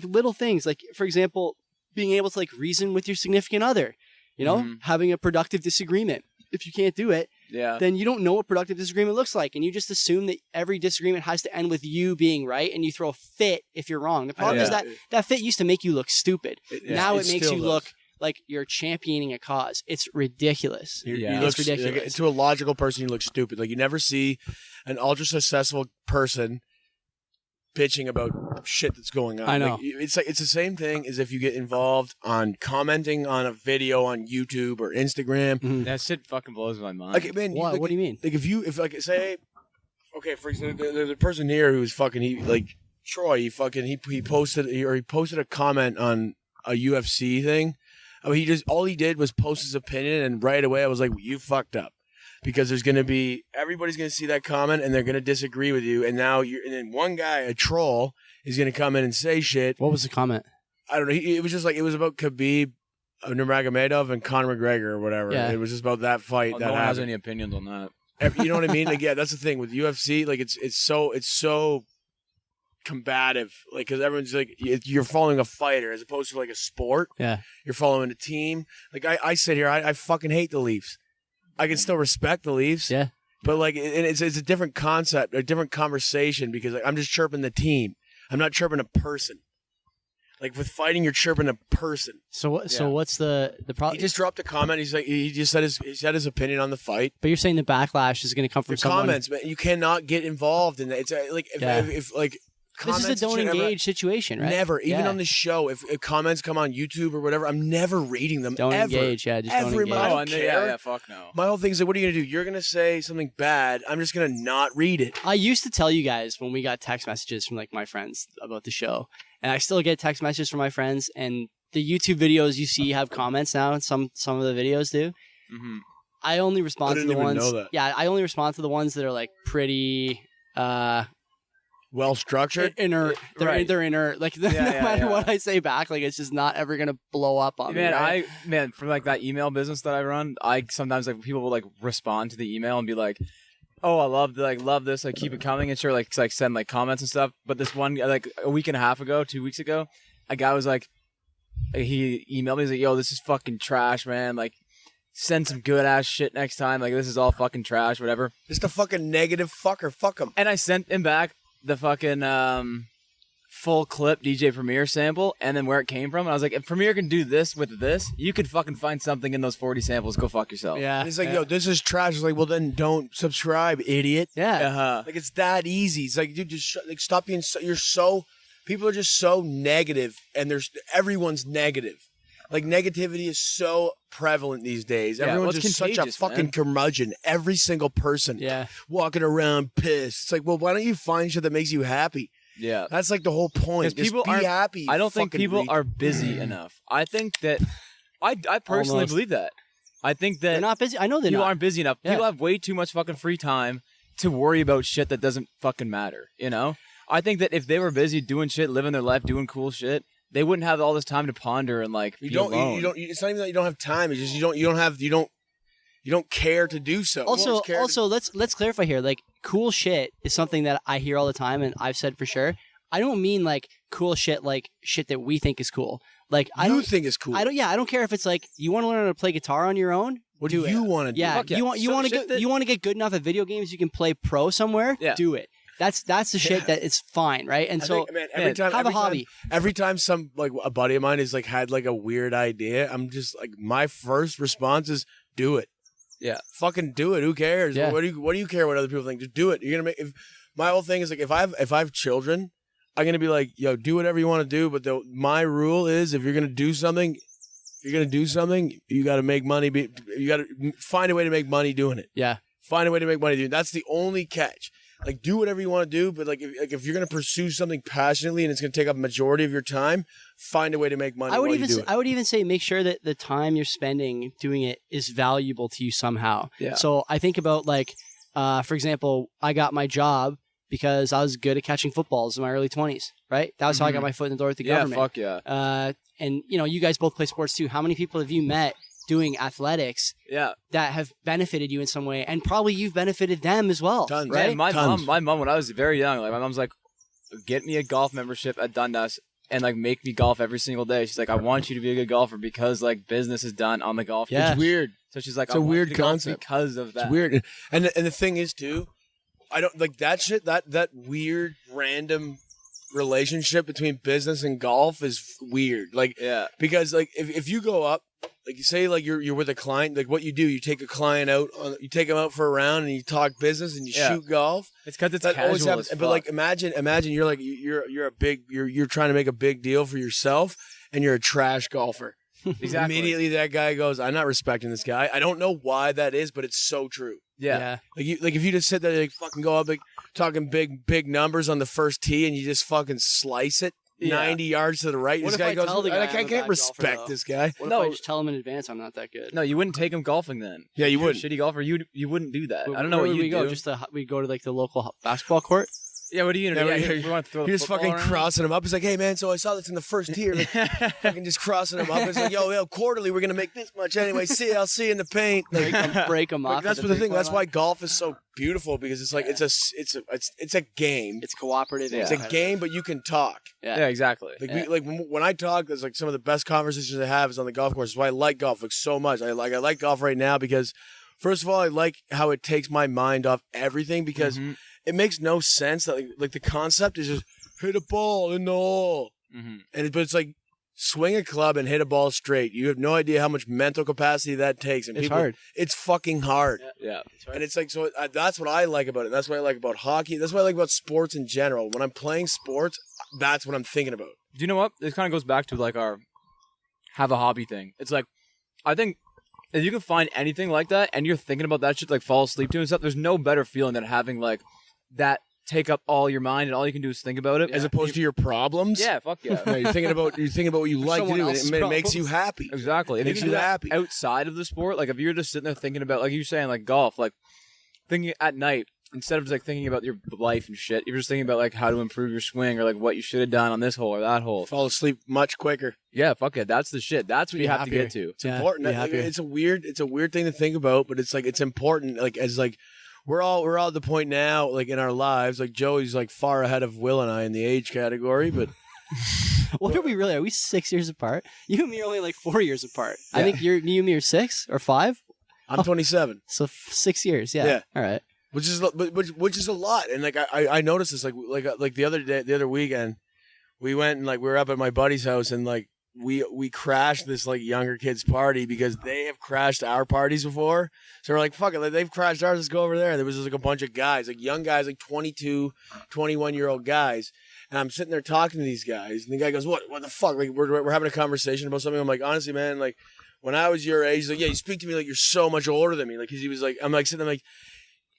little things. Like, for example, being able to like reason with your significant other. You know, having a productive disagreement. If you can't do it, then you don't know what productive disagreement looks like, and you just assume that every disagreement has to end with you being right, and you throw a fit if you're wrong. The problem is that fit used to make you look stupid. Now it makes you look like you're championing a cause. It's ridiculous. It's ridiculous. Like, to a logical person, you look stupid. Like, you never see an ultra successful person bitching about shit that's going on. I know. Like, it's the same thing as if you get involved on commenting on a video on YouTube or Instagram. That shit fucking blows my mind. Like, man, What do you mean? Like, if like say, okay, for example, there's a person here who's fucking Troy. He posted a comment on a UFC thing. I mean, all he did was post his opinion, and right away I was like, you fucked up. Because everybody's going to see that comment and they're going to disagree with you. And then one guy, a troll, is going to come in and say shit. What was the comment? I don't know. It was just like, it was about Khabib Nurmagomedov and Conor McGregor or whatever. Yeah. It was just about that fight. No one has any opinions on that. You know what I mean? Like, yeah, that's the thing with UFC. Like, it's so combative. Like, because everyone's like, you're following a fighter as opposed to like a sport. Yeah. You're following a team. Like, I sit here, I fucking hate the Leafs. I can still respect the Leafs. Yeah. But like, it's a different concept, a different conversation, because like, I'm just chirping the team. I'm not chirping a person. Like, with fighting, you're chirping a person. So what's the problem? He just dropped a comment. He's like, he just said his opinion on the fight. But you're saying the backlash is going to come from The someone. comments, man. You cannot get involved in that. It's like if This is a don't engage situation, right? Never, even on the show, if comments come on YouTube or whatever, I'm never reading them. Don't ever. engage, just don't engage. I don't care. Yeah, fuck no. My whole thing is like, what are you gonna do? You're gonna say something bad. I'm just gonna not read it. I used to tell you guys when we got text messages from like my friends about the show, and I still get text messages from my friends. And the YouTube videos you see have comments now, and some of the videos do. Mm-hmm. I only respond to the ones. Know that. Yeah, I only respond to the ones that are like pretty. Well structured, inert. They're inert. Like no matter what I say back, like it's just not ever gonna blow up on me. Right? For like that email business that I run, I sometimes like people will like respond to the email and be like, "Oh, I love this. Like keep it coming." And sure, like send like comments and stuff. But this one, like a week and a half ago, 2 weeks ago, a guy was like, he emailed me. He's like, "Yo, this is fucking trash, man. Like, send some good ass shit next time. Like this is all fucking trash, whatever." Just a fucking negative fucker. Fuck him. And I sent him back the fucking full clip DJ Premier sample and then where it came from. And I was like, if Premier can do this with this, you could fucking find something in those 40 samples. Go fuck yourself. Yeah. And he's like, yo, this is trash. It's like, well, then don't subscribe, idiot. Yeah. Like, it's that easy. It's like, dude, just like stop being people are just so negative, and everyone's negative. Like, negativity is so prevalent these days. Yeah, Everyone's just such a fucking curmudgeon. Every single person walking around pissed. It's like, well, why don't you find shit that makes you happy? Yeah. That's like the whole point. Just be happy. I don't think people are busy enough. I think that I personally believe that. I think that they're not busy. I know they're people not. aren't busy enough. Yeah. People have way too much fucking free time to worry about shit that doesn't fucking matter, you know? I think that if they were busy doing shit, living their life, doing cool shit, they wouldn't have all this time to ponder and like be alone. It's not even that you don't have time. It's just you don't care to do so. Also, let's clarify here. Like, cool shit is something that I hear all the time, and I've said for sure. I don't mean like cool shit, like shit that we think is cool. Like I don't think is cool. I don't care if it's like you want to learn how to play guitar on your own. What do you want to do? Yeah, you want to get good enough at video games. You can play pro somewhere. Yeah. Do it. That's the shit that is fine, right? And have a hobby. Every time some like a buddy of mine has like had like a weird idea, I'm just like, my first response is do it. Yeah, fucking do it. Who cares? Yeah. What do you care what other people think? Just do it. You're gonna make. My whole thing is like, if I have children, I'm gonna be like, yo, do whatever you want to do. But my rule is, if you're gonna do something, you got to make money. You got to find a way to make money doing it. Yeah. Find a way to make money doing it. That's the only catch. like do whatever you want to do, but like if you're gonna pursue something passionately and it's gonna take up a majority of your time, find a way to make money. I would while even you do it. I would even say make sure that the time you're spending doing it is valuable to you somehow. Yeah. So I think about like, for example, I got my job because I was good at catching footballs in my early 20s. Right. That was how I got my foot in the door with the government. Fuck yeah. And you guys both play sports too. How many people have you met doing athletics Yeah. that have benefited you in some way, and probably you've benefited them as well? Tons. Right. Man, my Tons. mom, when I was very young, like my mom's like, get me a golf membership at Dundas and like make me golf every single day. She's like, I want you to be a good golfer because like business is done on the golf Yeah. course. It's weird. So she's like, It's I a want weird you to golf concept. because of that. It's weird, and the thing is too, I don't like that shit. That weird random relationship between business and golf is weird. Like Yeah. because like if you go up, like you say like you're with a client, like what you do, you take a client out, you take them out for a round and you talk business and you Yeah. shoot golf. It's because it's That always casual happens. as But fuck. like imagine you're like you're trying to make a big deal for yourself and you're a trash golfer. Exactly. Immediately that guy goes, I'm not respecting this guy. I don't know why that is, but it's so true. Yeah. Like if you just sit there like fucking go up like talking big numbers on the first tee and you just fucking slice it Yeah. 90 yards to the right, What this if guy I goes, tell the guy I I'm a can't bad respect golfer, though? this guy. What No. if I just tell them in advance I'm not that good? No, you wouldn't take him golfing then. Yeah, you If you're a wouldn't. shitty golfer, you wouldn't do that. Where- I don't know where what would you we go. do. Just we go to like the local basketball court. Yeah, what are you gonna do? Yeah, We want to throw the You're just football fucking around? crossing him up. He's like, hey man, so I saw this in the first tier. Like, fucking just crossing him up. It's like, yo, quarterly we're gonna make this much anyway. I'll see you in the paint. Like, Break them like, off. that's at what the thing. 3-point That's line. why golf is so beautiful because it's like it's a game. It's cooperative. and It's a competitive. game, but you can talk. Yeah, exactly. Like when I talk, there's like some of the best conversations I have is on the golf course. That's why I like golf like so much. I like golf right now because first of all, I like how it takes my mind off everything because Mhm. it makes no sense that like the concept is just hit a ball in the hole, Mhm. but it's like swing a club and hit a ball straight. You have no idea how much mental capacity that takes. And It's people, hard. It's fucking hard. Yeah. And it's like, so that's what I like about it. That's what I like about hockey. That's what I like about sports in general. When I'm playing sports, that's what I'm thinking about. Do you know what? This kind of goes back to like our have a hobby thing. It's like, I think if you can find anything like that and you're thinking about that shit, like fall asleep to and stuff, there's no better feeling than having like that take up all your mind and all you can do is think about it. As opposed to your problems. Yeah, fuck yeah. Yeah, you're thinking about what you like to Someone do, and else's it makes you problems. happy. Exactly. And Makes if you you do that happy. outside of the sport, like if you're just sitting there thinking about, like you're saying, like golf, like thinking at night, instead of just like thinking about your life and shit, you're just thinking about like how to improve your swing or like what you should have done on this hole or that hole. Fall asleep much quicker. Yeah, fuck it. That's the shit. That's what Be you have happier. to get to. It's important. Like, it's a weird thing to think about, but it's like it's important. Like as like we're all at the point now, like in our lives, like Joey's like far ahead of Will and I in the age category, but What are we really? Are we 6 years apart? You and me are only like 4 years apart. I Yeah. think you and me are 6 or 5. I'm 27. So 6 years. Yeah. Yeah. All right. Which is a lot, and like I noticed this like the other weekend, we went and like we were up at my buddy's house and like we crashed this like younger kids party because they have crashed our parties before, so we're like fuck it, like, they've crashed ours, let's go over there. And there was just like a bunch of guys, like young guys, like 22, 21-year-old guys, and I'm sitting there talking to these guys, and the guy goes, what the fuck? Like we're having a conversation about something. I'm like, honestly, man, like when I was your age, he's like, yeah, you speak to me like you're so much older than me, like because he was like, I'm like sitting there like.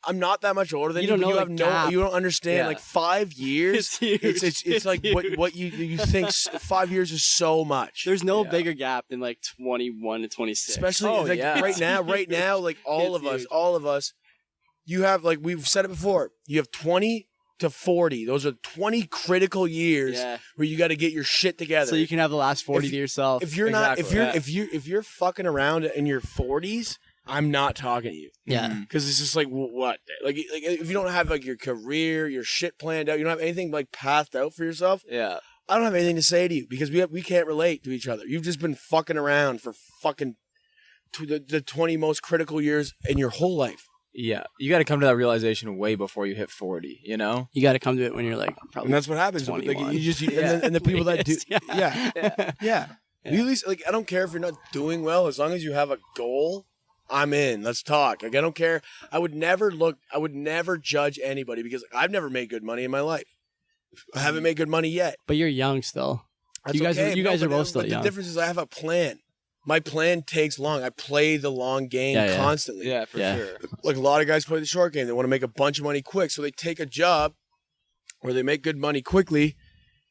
I'm not that much older than you. You don't but know you have the no. gap. You don't understand. Yeah. Like 5 years. It's huge. It's like what you think 5 years is so much. There's no Yeah. bigger gap than like 21 to 26. Especially Oh, like yeah. right now, like all It's of us. You have like we've said it before. You have 20 to 40. Those are 20 critical years Yeah. where you got to get your shit together. So you can have the last 40 If- to yourself. if you're not Exactly. if you're fucking around in your 40s, I'm not talking to you. yeah. Because it's just like what, like if you don't have like your career, your shit planned out, you don't have anything like pathed out for yourself. Yeah. I don't have anything to say to you because we can't relate to each other. You've just been fucking around for fucking the 20 most critical years in your whole life. Yeah. You got to come to that realization way before you hit 40, you know? You got to come to it when you're like probably. And that's what happens. Like 21. you just Yeah. and the people that do Yeah. yeah. Yeah. You at least like I don't care if you're not doing well as long as you have a goal. I'm in. Let's talk. Like I don't care. I would never judge anybody because I've never made good money in my life. I haven't made good money yet. But you're young still. That's You guys are- okay. you guys are but both still but young. The difference is I have a plan. My plan takes long. I play the long game constantly. Yeah, for sure. Like a lot of guys play the short game. They want to make a bunch of money quick, so they take a job where they make good money quickly.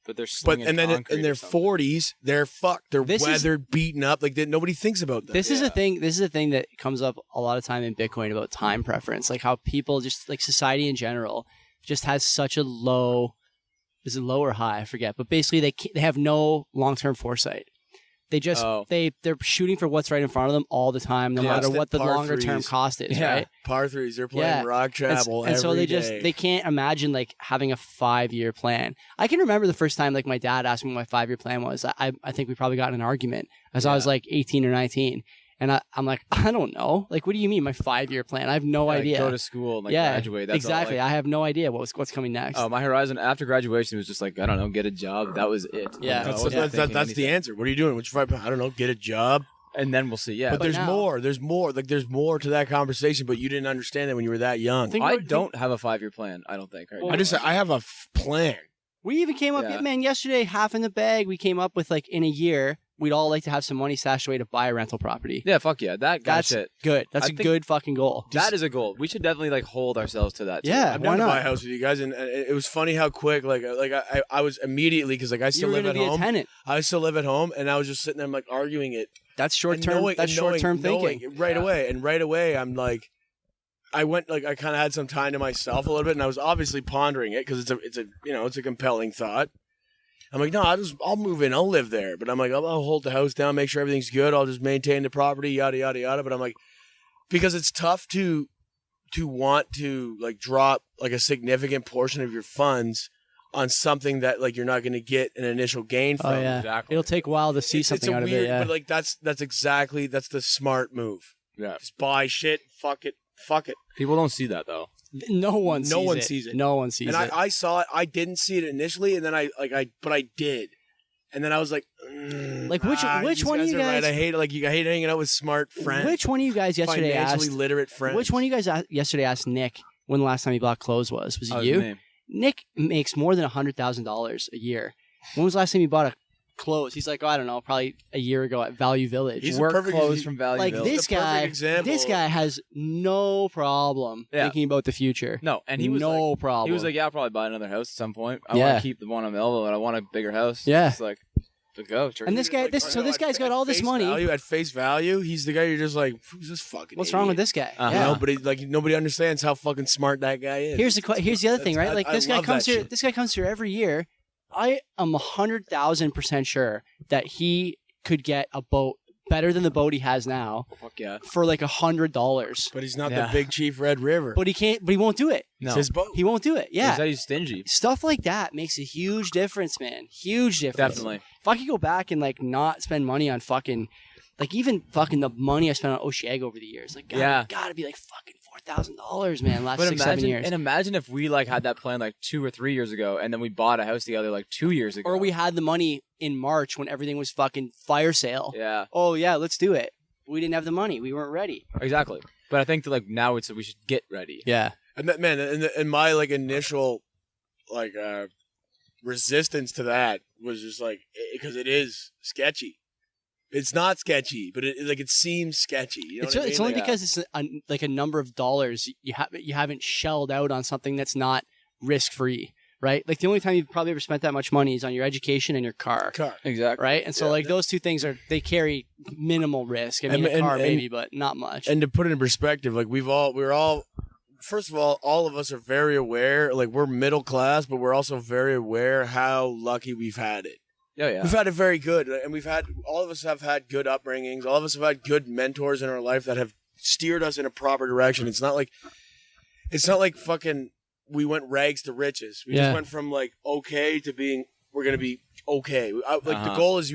But they're and then in their 40s, they're fucked. They're weathered, beaten up. Like nobody thinks about that. This is a thing. This is a thing that comes up a lot of time in Bitcoin about time preference, like how people just like society in general just has such a low. Is it low or high? I forget. But basically, they have no long-term foresight. They just they're shooting for what's right in front of them all the time, no matter what the longer-term cost is. Right? Par threes. They're playing rock travel and so every they can't imagine like having a 5-year plan. I can remember the first time like my dad asked me what my 5-year plan was. I think we probably got in an argument as I was like 18 or 19. And I'm like, I don't know. Like, what do you mean my 5-year plan? I have no idea. Go to school and graduate. That's exactly. All, I have no idea what's coming next. Oh, my horizon after graduation was just like, I don't know, get a job. That was it. Yeah, that's the answer. What are you doing? What's your 5 plan? I don't know. Get a job. And then we'll see. Yeah, but there's more. There's more. Like there's more to that conversation. But you didn't understand that when you were that young. I don't have a 5-year plan. I don't think. Right? I have a plan. We even came up, man. Yesterday, half in the bag. We came up with like in a year. We'd all like to have some money stashed away to buy a rental property. Yeah, fuck yeah. That's shit. Good. That's a good fucking goal. That is a goal. We should definitely like hold ourselves to that. Too. Yeah, I'm down to buy a house with you guys, and it was funny how quick. I was immediately because like I still live at home. A tenant. I still live at home, and I was just sitting there, I'm like arguing it. That's short term. That's short term thinking. Right away, I'm like, I went like I kind of had some time to myself a little bit, and I was obviously pondering it because it's a compelling thought. I'm like, no, I'll move in. I'll live there. But I'm like, I'll hold the house down, make sure everything's good. I'll just maintain the property, yada, yada, yada. But I'm like, because it's tough to want to like drop like a significant portion of your funds on something that like you're not going to get an initial gain from. Oh, yeah. Exactly. It'll take a while to see something out of it. Yeah. But like that's the smart move. Yeah. Just buy shit. Fuck it. People don't see that though. No one sees it. No one sees it. And I saw it. I didn't see it initially, and then I did. And then I was like, which one of you guys? Right. I hate hanging out with smart friends. Which one of you guys yesterday financially literate friends? Which one of you guys yesterday asked Nick when the last time he bought clothes was? Was it you? Me. Nick makes more than $100,000 a year. When was the last time he bought clothes? He's like, I don't know, probably a year ago at Value Village. He's work clothes from Value Village. This guy has no problem thinking about the future. No, and he was problem. He was like, yeah, I'll probably buy another house at some point. I want to keep the one on Melville, and I want a bigger house. Yeah, it's like to go. And this guy, this guy's got all this money. At face value, he's the guy you're just like, who's this fucking? What's wrong with this guy? Nobody understands how fucking smart that guy is. Here's the other thing, right? Like this guy comes here. This guy comes here every year. I am 100,000% sure that he could get a boat better than the boat he has now. Fuck yeah. For like $100. But he's not the Big Chief Red River. But he won't do it. No. It's his boat. He won't do it. Yeah. He's stingy. Stuff like that makes a huge difference, man. Huge difference. Definitely. If I could go back and like not spend money on fucking, like even fucking the money I spent on Oceaga over the years, like gotta be like fucking $4,000, man. Last 6-7 years. And imagine if we like had that plan like 2 or 3 years ago, and then we bought a house together like 2 years ago, or we had the money in March when everything was fucking fire sale. Yeah. Oh yeah, let's do it. We didn't have the money. We weren't ready. Exactly. But I think that like now we should get ready. Yeah. And that, man, and my like initial like resistance to that was just like because it is sketchy. It's not sketchy, but it seems sketchy. You know it's only because it's a number of dollars you haven't shelled out on something that's not risk free, right? Like the only time you've probably ever spent that much money is on your education and your car. Exactly. Right, and so like those two things they carry minimal risk. I mean, a car maybe, but not much. And to put it in perspective, like we're all. First of all of us are very aware. Like we're middle class, but we're also very aware how lucky we've had it. Oh, yeah. We've had it very good, and all of us have had good upbringings. All of us have had good mentors in our life that have steered us in a proper direction. It's not like fucking we went rags to riches. We just went from like okay to being we're gonna be okay. The goal is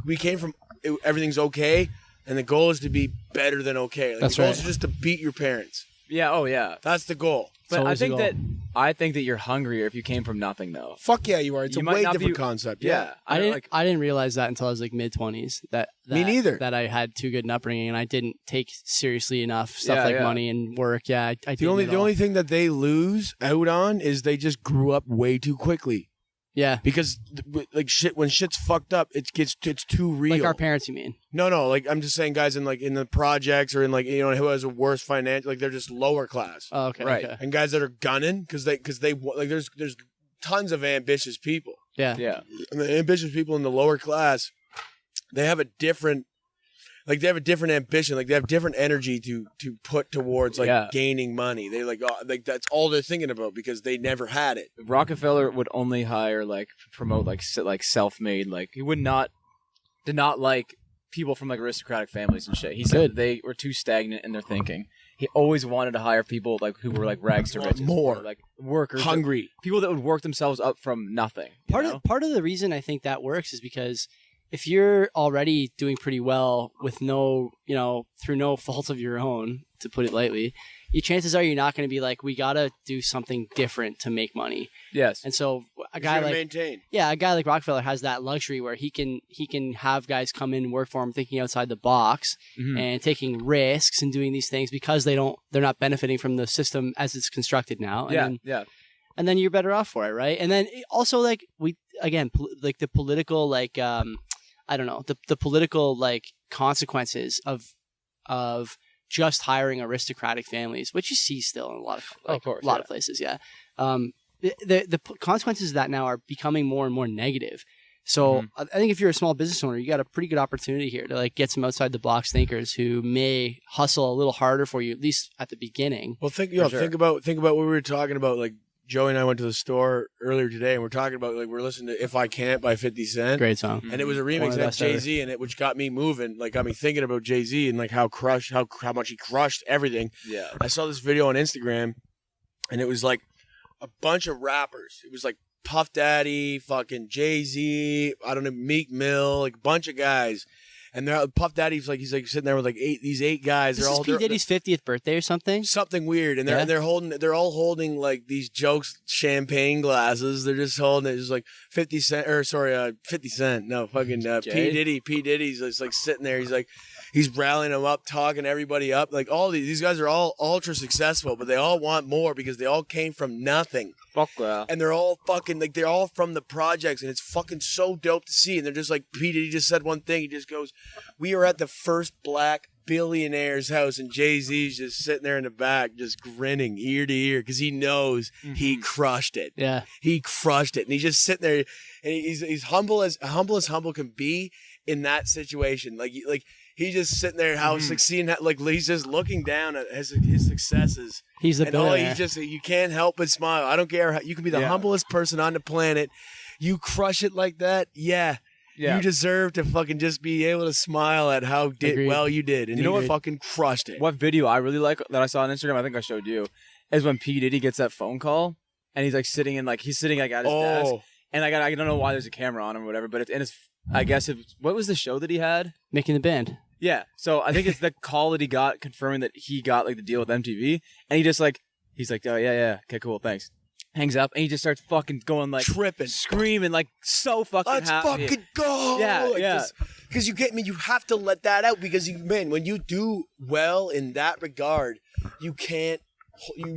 we came from everything's okay, and the goal is to be better than okay. Like, That's the goal right. is just to beat your parents. Yeah. Oh yeah. That's the goal. But I think that you're hungrier if you came from nothing, though. Fuck yeah, you are. It's a way different concept. Yeah. I didn't realize that until I was like mid-20s. Me neither. That I had too good an upbringing and I didn't take seriously enough stuff like money and work. Yeah, I the only thing that they lose out on is they just grew up way too quickly. Yeah. Because like when shit's fucked up, it's too real. Like our parents, you mean? No, like I'm just saying, guys in the projects or in like who has a worse financial, like they're just lower class, Oh, okay. Right. Okay. and guys that are gunning because they like there's tons of ambitious people, Yeah. Yeah. and the ambitious people in the lower class, they have a different ambition, like they have different energy to put towards like gaining money. They like that's all they're thinking about because they never had it. Rockefeller would only hire promote like self-made, like he did not like people from like aristocratic families and shit. He said they were too stagnant in their thinking. He always wanted to hire people like who were like rags to riches, more like workers, hungry people that would work themselves up from nothing. Part of the reason I think that works is because if you're already doing pretty well with no, through no fault of your own, to put it lightly, your chances are you're not going to be like, we got to do something different to make money. Yes. And so a guy like Rockefeller has that luxury where he can have guys come in and work for him thinking outside the box and taking risks and doing these things because they're not benefiting from the system as it's constructed now. And then you're better off for it, right? And then also like like the political like I don't know, the political like consequences of just hiring aristocratic families, which you see still in a lot of places. Yeah. The consequences of that now are becoming more and more negative. So I think if you're a small business owner, you got a pretty good opportunity here to like get some outside the box thinkers who may hustle a little harder for you, at least at the beginning. Well, think about what we were talking about, like Joey and I went to the store earlier today, and we're talking about like we're listening to "If I Can't" by 50 Cent. Great song, and it was a remix that Jay-Z in it, which got me moving, like got me thinking about Jay-Z and like how much he crushed everything. Yeah, I saw this video on Instagram, and it was like a bunch of rappers. It was like Puff Daddy, fucking Jay-Z, I don't know, Meek Mill, like a bunch of guys. And they're Puff Daddy's like he's like sitting there with like these eight guys. This is P Diddy's 50th birthday or something. Something weird, and they're all holding like these jokes champagne glasses. They're just holding it, just like 50 Cent. No, fucking P Diddy's just like sitting there. He's rallying them up, talking everybody up. Like all these guys are all ultra successful, but they all want more because they all came from nothing. Fuck yeah. And they're all fucking like they're all from the projects, and it's fucking so dope to see. And they're just like P Diddy just said one thing. He just goes, "We are at the first black billionaire's house," and Jay-Z's just sitting there in the back, just grinning ear to ear because he knows he crushed it. Yeah, he crushed it, and he's just sitting there, and he's humble as humble can be in that situation. Like he's just sitting there, seeing like he's just looking down at his successes. He's the billionaire. You can't help but smile. I don't care how you can be the humblest person on the planet. You crush it like that, yeah. You deserve to fucking just be able to smile at how well you did, and you fucking crushed it. What video I really like that I saw on Instagram, I think I showed you, is when P Diddy gets that phone call and he's like sitting at his desk, and I don't know why there's a camera on him or whatever, but what was the show that he had? Making the Band. Yeah, so I think it's the call that he got confirming that he got like the deal with MTV, and he's like, oh yeah, okay, cool, thanks. Hangs up, and he just starts fucking going like tripping, screaming, like so fucking Let's happy. Fucking go! Yeah. Because you have to let that out because when you do well in that regard, you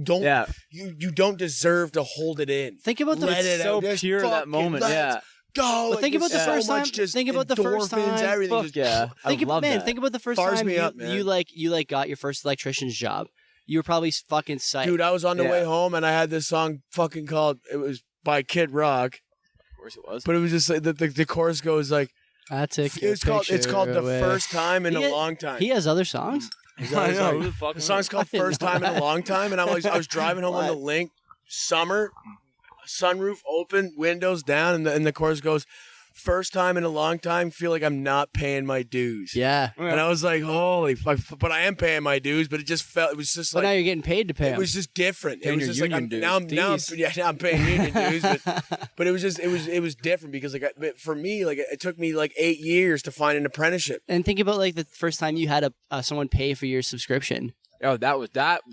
don't deserve to hold it in. Think about so pure that moment. Yeah. Go. Think about the first time. Think about the first time. Everything. Think about the first time you got your first electrician's job. You were probably fucking psyched. Dude, I was on the way home and I had this song fucking called. It was by Kid Rock. Of course it was. But it was just like the chorus goes like. It's called The First Time in a Long Time. He has other songs. I know. Who the fuck? The song's called First Time in a Long Time, and I was driving home on the link, summer, sunroof open, windows down, and the chorus goes, "First time in a long time, feel like I'm not paying my dues." Yeah. And I was like, holy fuck, but I am paying my dues, but it was just like. But now you're getting paid to pay them. It was just different. It was just like, dues. now I'm paying union dues, but it was just, it was different because like, for me, like it took me like 8 years to find an apprenticeship. And think about like the first time you had someone pay for your subscription. Oh,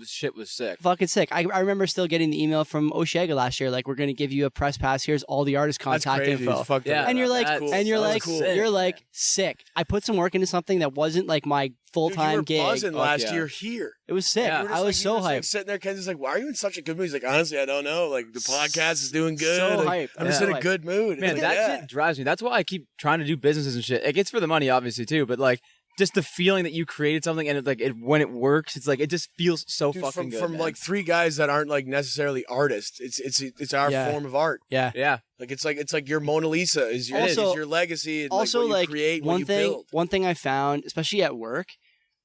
shit was sick. Fucking sick. I remember still getting the email from Oshiega last year, like, we're going to give you a press pass. Here's all the artist That's contact crazy. info. It's fucked Yeah. up. And you're like, That's cool. and you're That was like, sick, you're like, man. sick. I put some work into something that wasn't like my full-time Dude, you were buzzing gig. last yeah. year here. It was sick. Yeah. You were just I was like, so you were just, like, hyped. sitting there, Kenzie's like, why are you in such a good mood? He's like, honestly, I don't know. Like, the podcast is doing good. So Like, hyped. I'm just Yeah. in a good mood. Man, Like, that yeah. shit drives me. That's why I keep trying to do businesses and shit. It gets for the money, obviously, too. But like, just the feeling that you created something and when it works, it's like it just feels so Dude, fucking good. from man. like three guys that aren't like necessarily artists. It's our Yeah. form of art. Yeah. yeah, Like it's like your Mona Lisa is your Also- is your legacy. And Also, like, what like, you create, what one you thing, build. one thing I found, especially at work,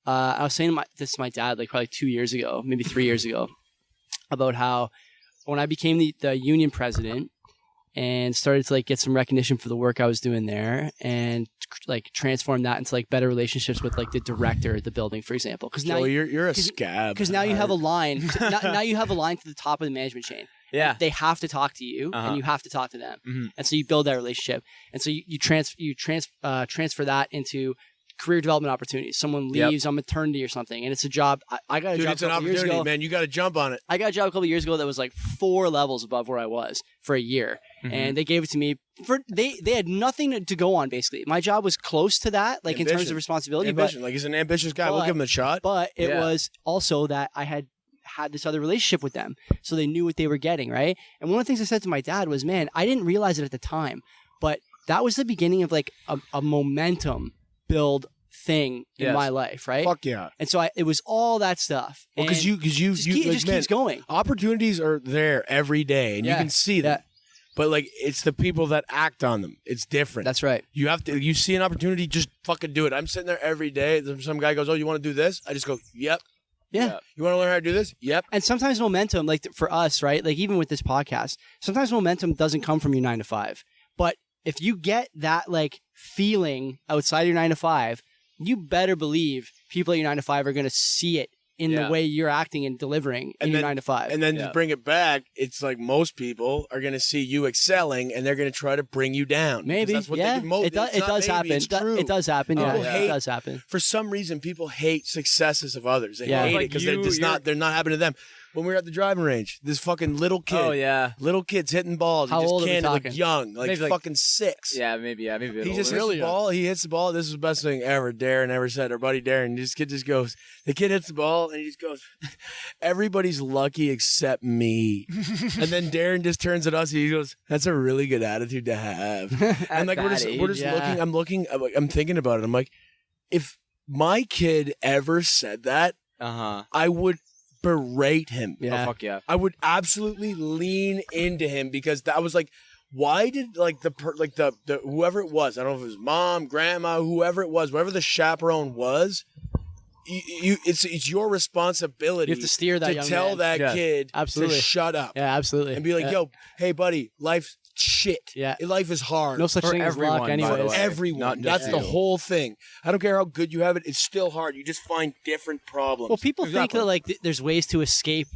I was saying this to my dad like probably 2 years ago, maybe 3 years ago, about how when I became the union president and started to like get some recognition for the work I was doing there and like transform that into like better relationships with like the director of the building, for example. Because now, Joey, you're a scab. because now you have a line, now you have a line to the top of the management chain. yeah. They have to talk to you, Uh-huh. and you have to talk to them, Mhm. and so you build that relationship, and so you transfer that into career development opportunities. Someone Yep. leaves on maternity or something, and it's a job. I got a Dude, job it's a an couple years opportunity, ago. man. You got to jump on it. I got a job a couple years ago that was like 4 levels above where I was for a year, Mhm. and they gave it to me for they had nothing to go on. Basically, my job was close to that, like in terms Ambition. of responsibility, Ambition. Like he's an ambitious guy. we'll but- give him a shot. but it Yeah. was also that I had this other relationship with them, so they knew what they were getting, right? And one of the things I said to my dad was, man, I didn't realize it at the time, but that was the beginning of like a momentum build thing in Yes. my life, right? Fuck yeah. And so it was all that stuff. Well, because And you it like, just man, keeps going. opportunities are there every day, and you Yeah. can see them. Yeah. But like, it's the people that act on them. It's different. That's right. You have to. You see an opportunity, just fucking do it. I'm sitting there every day. Some guy goes, "Oh, you want to do this?" I just go, "Yep." Yeah. You want to learn how to do this? Yep. And sometimes momentum, like for us, right? Like even with this podcast, sometimes momentum doesn't come from your 9 to 5. But if you get that like feeling outside your 9 to 5, you better believe people at your 9 to 5 are going to see it in Yeah. the way you're acting and delivering in And your then- 9 to 5. And then Yeah. to bring it back, it's like most people are going to see you excelling, and they're going to try to bring you down. 'Cause Maybe, that's what yeah, they do. it does. It's It not does maybe, happen. It's true. It does happen. Yeah, People it hate- does happen. For some reason, people hate successes of others. They Yeah. hate Like it because you- they're not happening to them. When we were at the driving range, this fucking little kid, Oh yeah, little kid's hitting balls. How he just old are we can't, like talking? young, like Maybe, like, fucking 6. yeah, maybe a He bit just older. hits the ball. He hits the ball. This is the best thing ever. Darren ever said. Our buddy Darren. This kid just goes. The kid hits the ball and he just goes. Everybody's lucky except me. And then Darren just turns at us and he goes, "That's a really good attitude to have." And like we're that just age, yeah. looking. I'm thinking about it. I'm like, if my kid ever said that, Uh-huh. I would berate him. Yeah. Oh fuck yeah. I would absolutely lean into him because that was like, why did like the whoever it was, I don't know if it was mom, grandma, whoever it was, whoever the chaperone was, it's your responsibility. You have to steer that to young tell man. that Yeah. kid Absolutely. to shut up Yeah, absolutely. and be like, Yeah. yo, hey buddy, life's shit. Yeah. Life is hard. No such For thing as everyone, luck, by the anyways. way. Everyone. Not just That's the you. whole thing. I don't care how good you have it. It's still hard. You just find different problems. Well, people think Exactly. that like there's ways to escape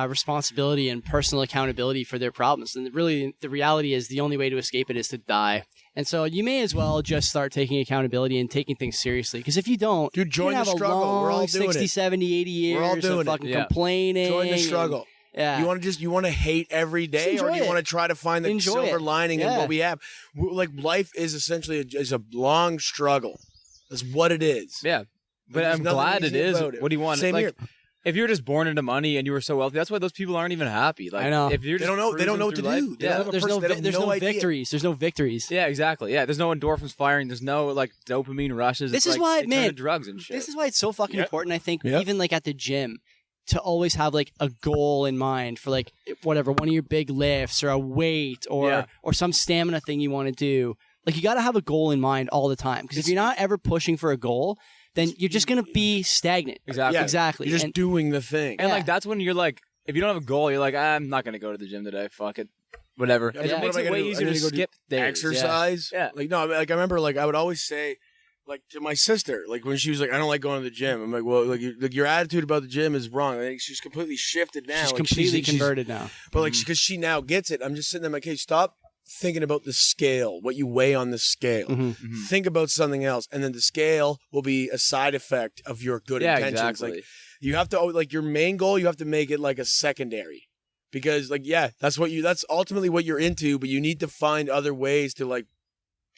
responsibility and personal accountability for their problems, and really the reality is the only way to escape it is to die. And so you may as well just start taking accountability and taking things seriously. Because if you don't, Dude, join you're the gonna have struggle. A long We're all doing 60, it. 70, 80 years We're all doing of it. fucking Yeah. complaining. Join the and- struggle. yeah. You want to hate every day, Just or do enjoy you it. want to try to find the Enjoy silver it. lining in Yeah. what we have? Like life is essentially is a long struggle. That's what it is. Yeah, but There's I'm nothing glad it easy is. about it. What do you want? Same like, here. if you were just born into money and you were so wealthy, that's why those people aren't even happy. Like, I know. If you're They just don't know. They don't know what to cruising do. through They life- don't have a There's person- no they have there's no no idea. victories. There's no victories. Yeah, exactly. Yeah, there's no endorphins firing. There's no like dopamine rushes. This It's is like, why, they turn man, to drugs and shit. This is why it's so fucking Yep. important, I think, Yep. even like at the gym, to always have like a goal in mind for like whatever, one of your big lifts or a weight or Yeah. or some stamina thing you want to do. Like you got to have a goal in mind all the time. Because if you're not ever pushing for a goal, then you're just going to be stagnant. Exactly. Yeah. Exactly. You're just And- doing the thing. And Yeah. like that's when you're like, if you don't have a goal, you're like, I'm not gonna go to the gym today. Fuck it, whatever. Yeah, And what it makes am I it gonna way do? easier I'm to gonna go do skip days. Exercise. Yeah. Like no, I mean, like I remember, like I would always say, like to my sister, like when she was like, I don't like going to the gym. I'm like, well, like your attitude about the gym is wrong. I think she's completely shifted now. She's Like, completely she's- converted now. But like, because she now gets it, I'm just sitting there like, hey, stop thinking about the scale, what you weigh on the scale. Think about something else, and then the scale will be a side effect of your good intentions. Exactly. Like you have to like your main goal, you have to make it like a secondary, because like that's ultimately what you're into, but you need to find other ways to like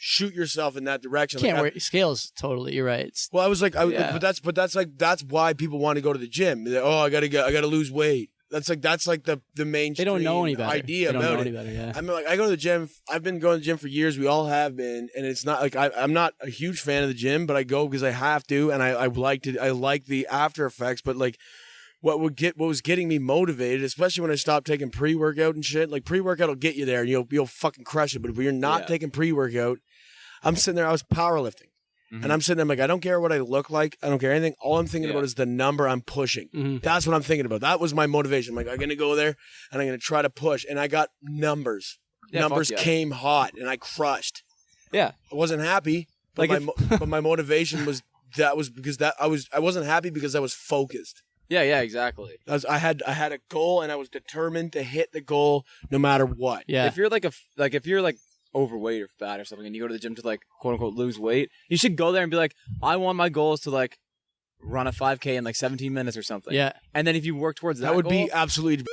shoot yourself in that direction. Can't like, wear scales. Totally, you're right. It's, well, I was like, Yeah. but that's why people want to go to the gym. They're, oh, I gotta lose weight. That's like the mainstream they don't know any better. idea they don't about know it. any better. Yeah. I mean, like I go to the gym. I've been going to the gym for years. We all have been, and it's not like I'm not a huge fan of the gym, but I go because I have to, and I like the after effects. But like, what was getting me motivated, especially when I stopped taking pre-workout and shit. Like pre-workout will get you there, and you'll fucking crush it. But if you're not taking pre-workout, I'm sitting there. I was powerlifting. And I'm sitting there, I'm like, I don't care what I look like. I don't care anything. All I'm thinking about is the number I'm pushing. That's what I'm thinking about. That was my motivation. I'm like, I'm going to go there and I'm going to try to push. And I got numbers. Numbers came hot and I crushed. Yeah. I wasn't happy, but, but my motivation was because I wasn't happy because I was focused. Yeah, exactly. I had a goal and I was determined to hit the goal no matter what. Yeah. If you're if you're overweight or fat or something and you go to the gym to like quote unquote lose weight, you should go there and be like, I want my goal is to like run a 5K in like 17 minutes or something. Yeah. And then if you work towards that would goal, be absolutely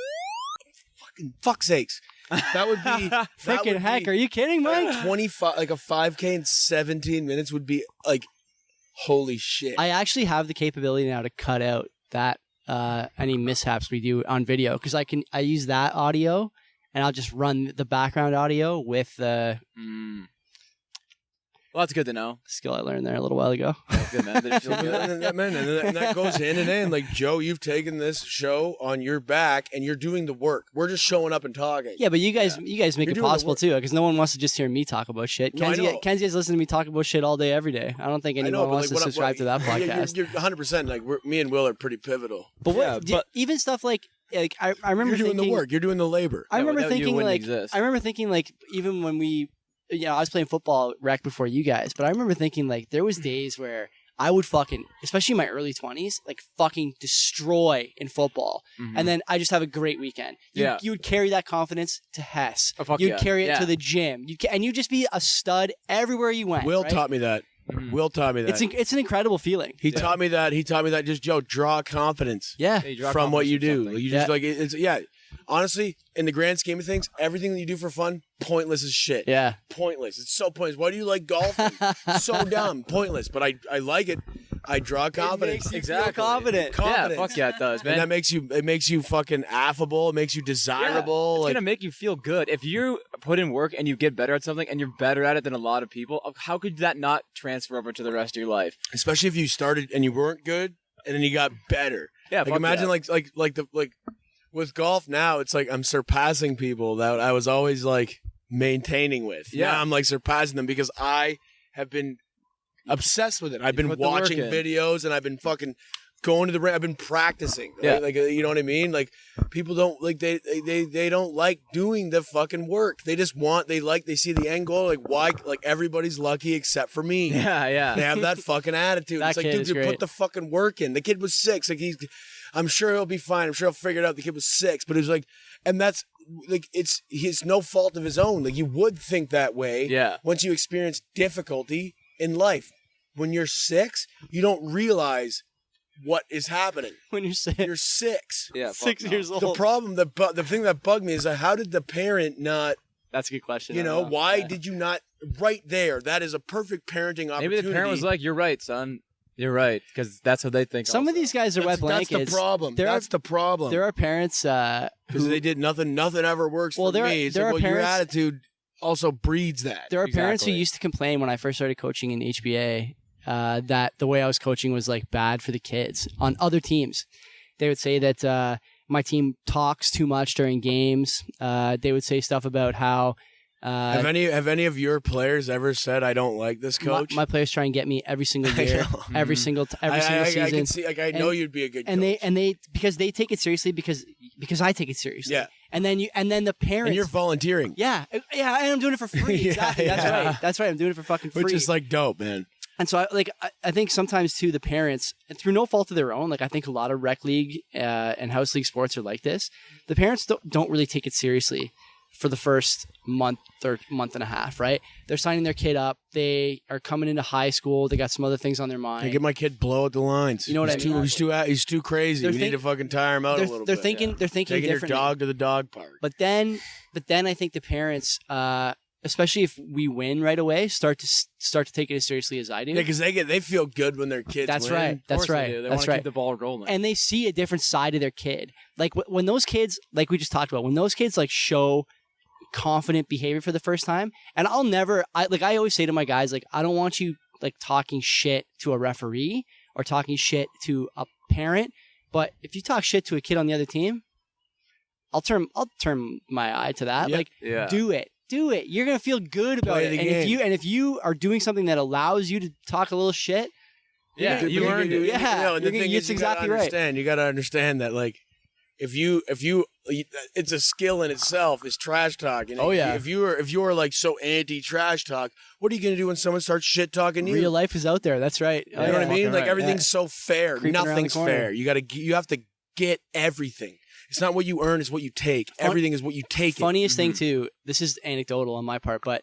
fucking fuck sakes. That would be Freaking heck, are you kidding, Mike? 25 like a 5K in 17 minutes would be like holy shit. I actually have the capability now to cut out that any mishaps we do on video, because I use that audio and I'll just run the background audio with the Well, that's good to know. skill I learned there a little while ago. Good, man. Did it feel good? and that goes hand in hand. Like, Joe, you've taken this show on your back and you're doing the work. We're just showing up and talking. Yeah, but you guys make You're it doing the possible work. too, because no one wants to just hear me talk about shit. No, I know. Kenzie has listened to me talk about shit all day, every day. I don't think I anyone know, but wants like, to subscribe to that podcast. You're 100%. Like, me and Will are pretty pivotal. But Yeah, but- even stuff like I remember You're doing thinking, the work. You're doing the labor. I remember without you, it thinking wouldn't like exist. I remember thinking like even when we, I was playing football rec before you guys, but I remember thinking like there was days where I would fucking, especially in my early 20s, like fucking destroy in football, and then I just have a great weekend. You would carry that confidence to Hess. Oh, fuck You'd yeah. carry it Yeah. to the gym. And you'd just be a stud everywhere you went. Will right? taught me that. Will taught me that. It's an incredible feeling. He taught me that. He taught me that. Just Joe, draw confidence. Yeah. Hey, draw From what confidence you from do. something. You just like it's honestly, in the grand scheme of things, everything that you do for fun, pointless as shit. Yeah. Pointless. It's so pointless. Why do you like golfing? So dumb. Pointless. But I like it. I draw confidence. Exactly. confident. Confidence. Yeah, fuck yeah, it does, man. And it makes you fucking affable. It makes you desirable. It's like gonna make you feel good. If you put in work and you get better at something and you're better at it than a lot of people, how could that not transfer over to the rest of your life? especially if you started and you weren't good and then you got better. Yeah, Like fuck imagine yeah. like with golf now, it's like I'm surpassing people that I was always like maintaining with. Yeah. Now I'm like surpassing them because I have been obsessed with it. I've been put the work watching in. videos and I've been fucking going to the ring. I've been practicing. Right? Yeah. Like you know what I mean? Like people don't like they don't like doing the fucking work. They just want they see the end goal. Like why? Like everybody's lucky except for me. Yeah. They have that fucking attitude. That It's like, kid dude, is you great. put the fucking work in. The kid was 6. Like I'm sure he'll be fine. I'm sure he'll figure it out. The kid was 6, but it was like, and that's like, it's no fault of his own. Like you would think that way. Yeah. Once you experience difficulty in life, when you're 6, you don't realize what is happening. When you're sick. You're 6. Yeah. fuck 6 no. years old. The problem, the thing that bugged me is that how did the parent not? That's a good question. You I don't know, why Yeah. did you not? Right there, that is a perfect parenting opportunity. Maybe the parent was like, "You're right, son. You're right," because that's how they think. Some of these guys are wet blankets. That's the problem. There That's are, the problem. There are parents Because who they did nothing. Nothing ever works Well, for there are- me. It's there like, are well, your parents- attitude also breeds that. There are parents who Exactly. used to complain when I first started coaching in HBA that the way I was coaching was like bad for the kids on other teams. They would say that my team talks too much during games. They would say stuff about how have any of your players ever said, "I don't like this coach"? my players try and get me every single I year, know. every single I season. can see. Like I know And- you'd be a good and coach. they because they take it seriously because I take it seriously. Yeah. And then the parents. and you're volunteering, yeah, and I'm doing it for free. Yeah, Exactly. That's yeah. right. That's right. I'm doing it for fucking free. which is like dope, man. And so I think sometimes too the parents, and through no fault of their own, like I think a lot of rec league and house league sports are like this. The parents don't really take it seriously for the first month or month and a half, right? They're signing their kid up. They are coming into high school. They got some other things on their mind. I get my kid blow at the lines. You know what I mean? He's too crazy. They're We need to fucking tire him out a little they're bit. thinking they're thinking Taking your differently. dog to the dog park. But then I think the parents, especially if we win right away, start to take it as seriously as I do. Yeah, because they feel good when their kids That's win. right. That's right. They That's want to right. keep the ball rolling. And they see a different side of their kid. Like when those kids, like we just talked about, when those kids like show confident behavior for the first time, and I always say to my guys, like, I don't want you like talking shit to a referee or talking shit to a parent, but if you talk shit to a kid on the other team, I'll turn my eye to that. Yep. Like, Yeah. do it. You're gonna feel good about Play it. the And game. if you are doing something that allows you to talk a little shit, Yeah, But you earned it. Yeah, and the thing is, it's exactly right. You got to understand that, like, if you, it's a skill in itself. Is trash talk. And Oh, yeah. If you are like so anti trash talk, what are you gonna do when someone starts shit talking you? real life is out there. That's right. You know what I mean? Like right. everything's so fair. Creeping around the Nothing's corner. fair. You have to get everything. It's not what you earn; it's what you take. Everything is what you take. Funniest thing too, this is anecdotal on my part, but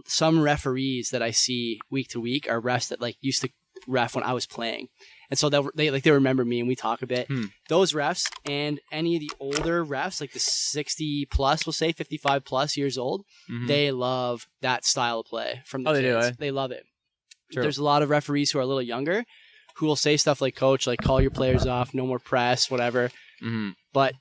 some referees that I see week to week are refs that like used to ref when I was playing, and so they remember me and we talk a bit. Those refs and any of the older refs, like the 60 plus, we'll say 55 plus years old, they love that style of play from the Oh, they do, kids. eh? They love it. True. There's a lot of referees who are a little younger who will say stuff like, "Coach, like call your players off, no more press, whatever." But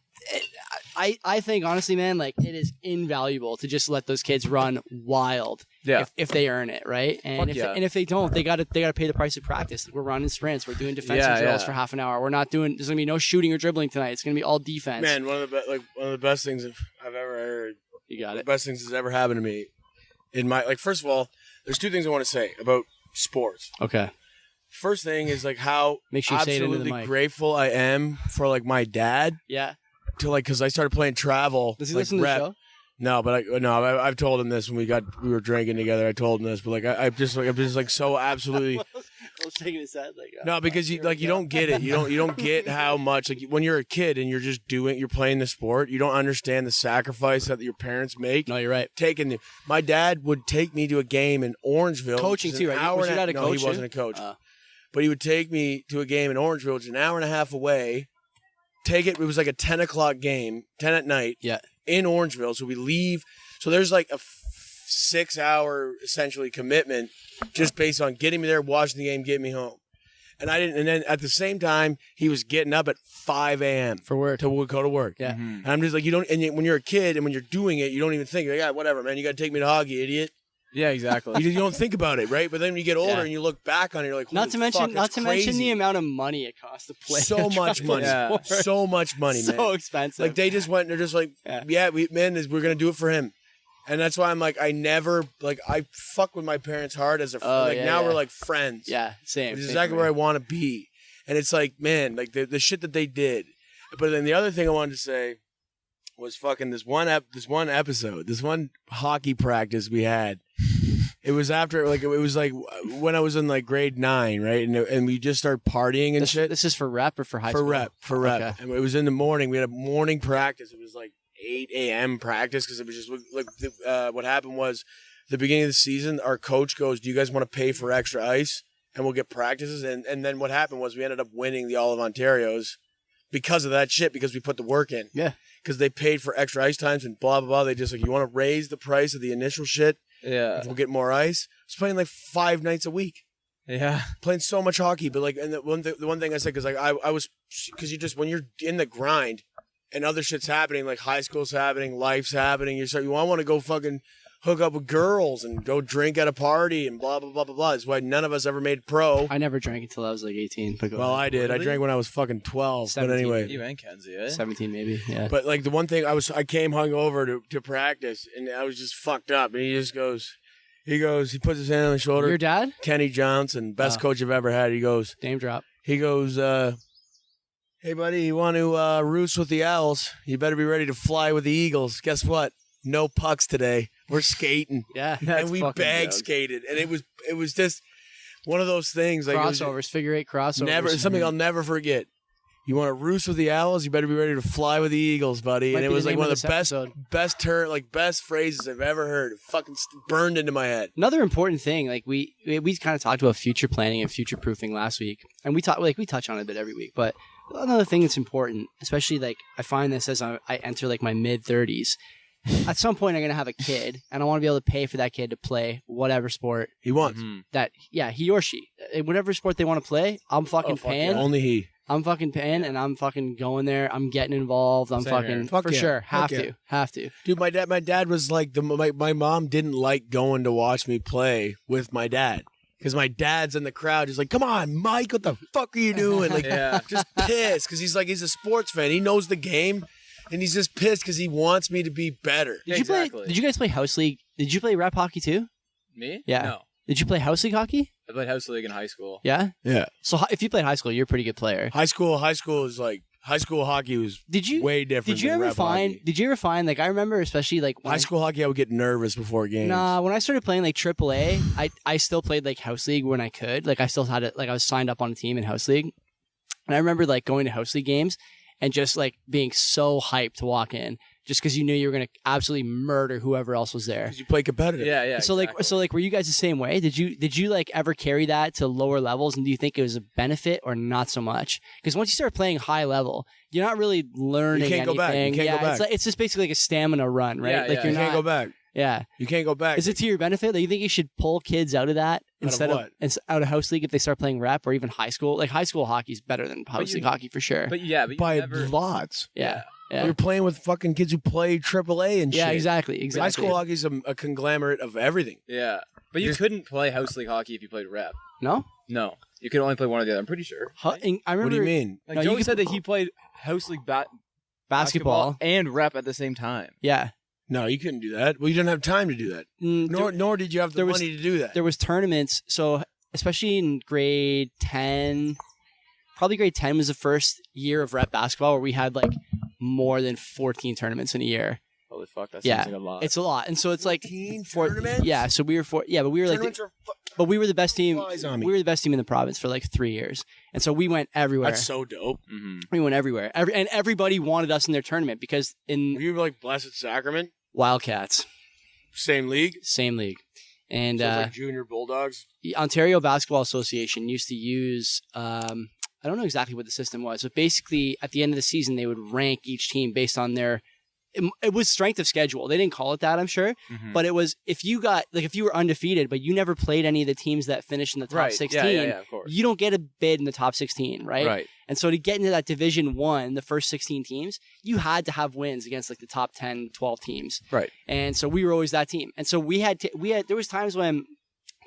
I think honestly, man, like it is invaluable to just let those kids run wild. Yeah. If they earn it, right? And Fuck if they don't, they gotta pay the price of practice. We're running sprints. We're doing defensive Yeah, drills yeah. for half an hour. We're not doing. There's gonna be no shooting or dribbling tonight. It's gonna be all defense. Man, one of the best things I've ever heard. You got The it. best things that's ever happened to me. In my first of all, there's two things I want to say about sports. Okay. First thing is like how Make sure you say it into the absolutely mic. grateful I am for like my dad Yeah. to like because I started playing travel. Does he like, listen to the rep. show? No, but I've told him this when we were drinking together. I told him this, but like I'm just like so absolutely I was shaking his head like. no because you don't get it. You don't get how much like when you're a kid and you're playing the sport. You don't understand the sacrifice that your parents make. No, you're right. My dad would take me to a game in Orangeville, Coaching which is too, an right? hour Was and your a- dad a no, coach he wasn't too? a coach. But he would take me to a game in Orangeville, which is an hour and a half away. It was like a 10 o'clock game, 10 at night, Yeah. in Orangeville. So we leave. So there's like a 6 hour essentially commitment just based on getting me there, watching the game, getting me home. And then at the same time, he was getting up at 5 a.m. For work. to go to work. Yeah. And I'm just like, when you're a kid and when you're doing it, you don't even think, like, yeah, whatever, man, you got to take me to hockey, idiot. Yeah, exactly. You don't think about it, right? But then when you get older Yeah. and you look back on it, you're like, Not holy to mention, fuck, that's mention crazy. the amount of money it costs to play. So a much travel money. Yeah. sport. So much money, man. So expensive. Like they just went and they're just like, Yeah. we're gonna do it for him, and that's why I'm like, I fuck with my parents hard as a Oh, like yeah, now yeah. we're like friends. Yeah, same. Which is same exactly for where I me. want to be, and it's like, man, like the shit that they did. But then the other thing I wanted to say was fucking this one episode, this one hockey practice we had. It was after like it was like when I was in like grade 9, right? And we just started partying and shit. This is for rep or for high For school? rep. Okay. And it was in the morning. We had a morning practice. It was like 8 a.m. practice because it was just like what happened was the beginning of the season. Our coach goes, "Do you guys want to pay for extra ice and we'll get practices?" And then what happened was we ended up winning the All of Ontario's because of that shit because we put the work in. Yeah. Because they paid for extra ice times and blah blah blah. They just like, you want to raise the price of the initial shit. Yeah. We'll get more ice. I was playing like 5 nights a week. Yeah. Playing so much hockey, but like, and the one thing I said, because like I was, because you just when you're in the grind, and other shit's happening, like high school's happening, life's happening, I want to go fucking hook up with girls and go drink at a party and blah blah blah blah blah. That's why none of us ever made pro. I never drank until I was like 18. But go Well, ahead. I did. I Really? drank when I was fucking 12. 17, But anyway, You and Kenzie, eh? 17 maybe. Yeah. but like the one thing I came hungover to practice, and I was just fucked up, and he puts his hand on the shoulder. Your dad? Kenny Johnson, best Oh. coach I've ever had. He goes, Name drop. hey, buddy, you want to roost with the Owls? You better be ready to fly with the Eagles. Guess what? No pucks today. We're skating. Yeah. That's and we fucking bag jokes. skated. And it was just one of those things. Like, it was Crossovers. Figure 8 crossovers. something I'll never forget. You want to roost with the owls? You better be ready to fly with the eagles, buddy. Might And it be was the like name one of of the this episode. best phrases I've ever heard. It fucking burned into my head. Another important thing, like we kind of talked about future planning and future proofing last week, and we touch on it a bit every week. But another thing that's important, especially like I find this as I enter like my mid-30s. At some point, I'm gonna have a kid, and I want to be able to pay for that kid to play whatever sport He wants. he or she, whatever sport they want to play. I'm fucking paying. Only he. I'm fucking paying, and I'm fucking going there. I'm getting involved. I'm Same fucking here. Fuck for yeah. sure. Fuck Have to. Dude, my dad was like my mom didn't like going to watch me play with my dad. Because my dad's in the crowd. He's like, come on, Mike, what the fuck are you doing? Like, just pissed. Because he's a sports fan. He knows the game. And he's just pissed because he wants me to be better. Did you guys play house league? Did you play rep hockey too? Me? Yeah. No. Did you play house league hockey? I played house league in high school. Yeah. Yeah. So if you played high school, you're a pretty good player. High school is like, high school hockey was way different Did you than ever rep find? hockey. Did you ever find? Like I remember, especially like when High school hockey, I would get nervous before games. Nah, when I started playing like AAA, I still played like house league when I could. Like I still had it. Like I was signed up on a team in house league, and I remember like going to house league games and just like being so hyped to walk in, just because you knew you were gonna absolutely murder whoever else was there. Because you play competitive. Yeah. So like, were you guys the same way? Did you like ever carry that to lower levels? And do you think it was a benefit or not so much? Because once you start playing high level, you're not really learning You can't anything. go back. You can't go back. It's just basically like a stamina run, right? Yeah, like yeah. you're You not. can't go back. Yeah. You can't go back. Is it to your benefit? Like, you think you should pull kids out of that instead what? out of house league if they start playing rep or even high school? Like high school hockey is better than house league hockey for sure. But you by never. lots? Yeah. You're playing with fucking kids who play AAA and shit. Yeah, exactly. High school hockey's a conglomerate of everything. Yeah. But you couldn't play house league hockey if you played rep. No? No. You could only play one or the other. I'm pretty sure. I remember. What do you mean? Like No, you Joey could- said that he played house league Basketball. and rep at the same time. Yeah. No, you couldn't do that. Well, you didn't have time to do that. Nor did you have the there was- money to do that. There was tournaments. So especially in grade 10, probably grade 10 was the first year of rep basketball where we had like more than 14 tournaments in a year. Holy fuck, that Yeah. seems like a lot. It's a lot. And so it's like 14 tournaments? Yeah, so we were but we were like Tournaments are but we were the best team. flies on me. We were the best team in the province for like 3 years. And so we went everywhere. That's so dope. We went everywhere. And everybody wanted us in their tournament because Were in you like Blessed Sacrament? Wildcats, Same league? same league. And So it's like Junior Bulldogs? the Ontario Basketball Association used to use I don't know exactly what the system was, but basically at the end of the season they would rank each team based on their it was strength of schedule. They didn't call it that, I'm sure, but it was if you were undefeated but you never played any of the teams that finished in the top Right. 16, Yeah, of course. you don't get a bid in the top 16, right? Right. And so to get into that Division 1, the first 16 teams, you had to have wins against like the top 10, 12 teams. Right. And so we were always that team. And so we had there was times when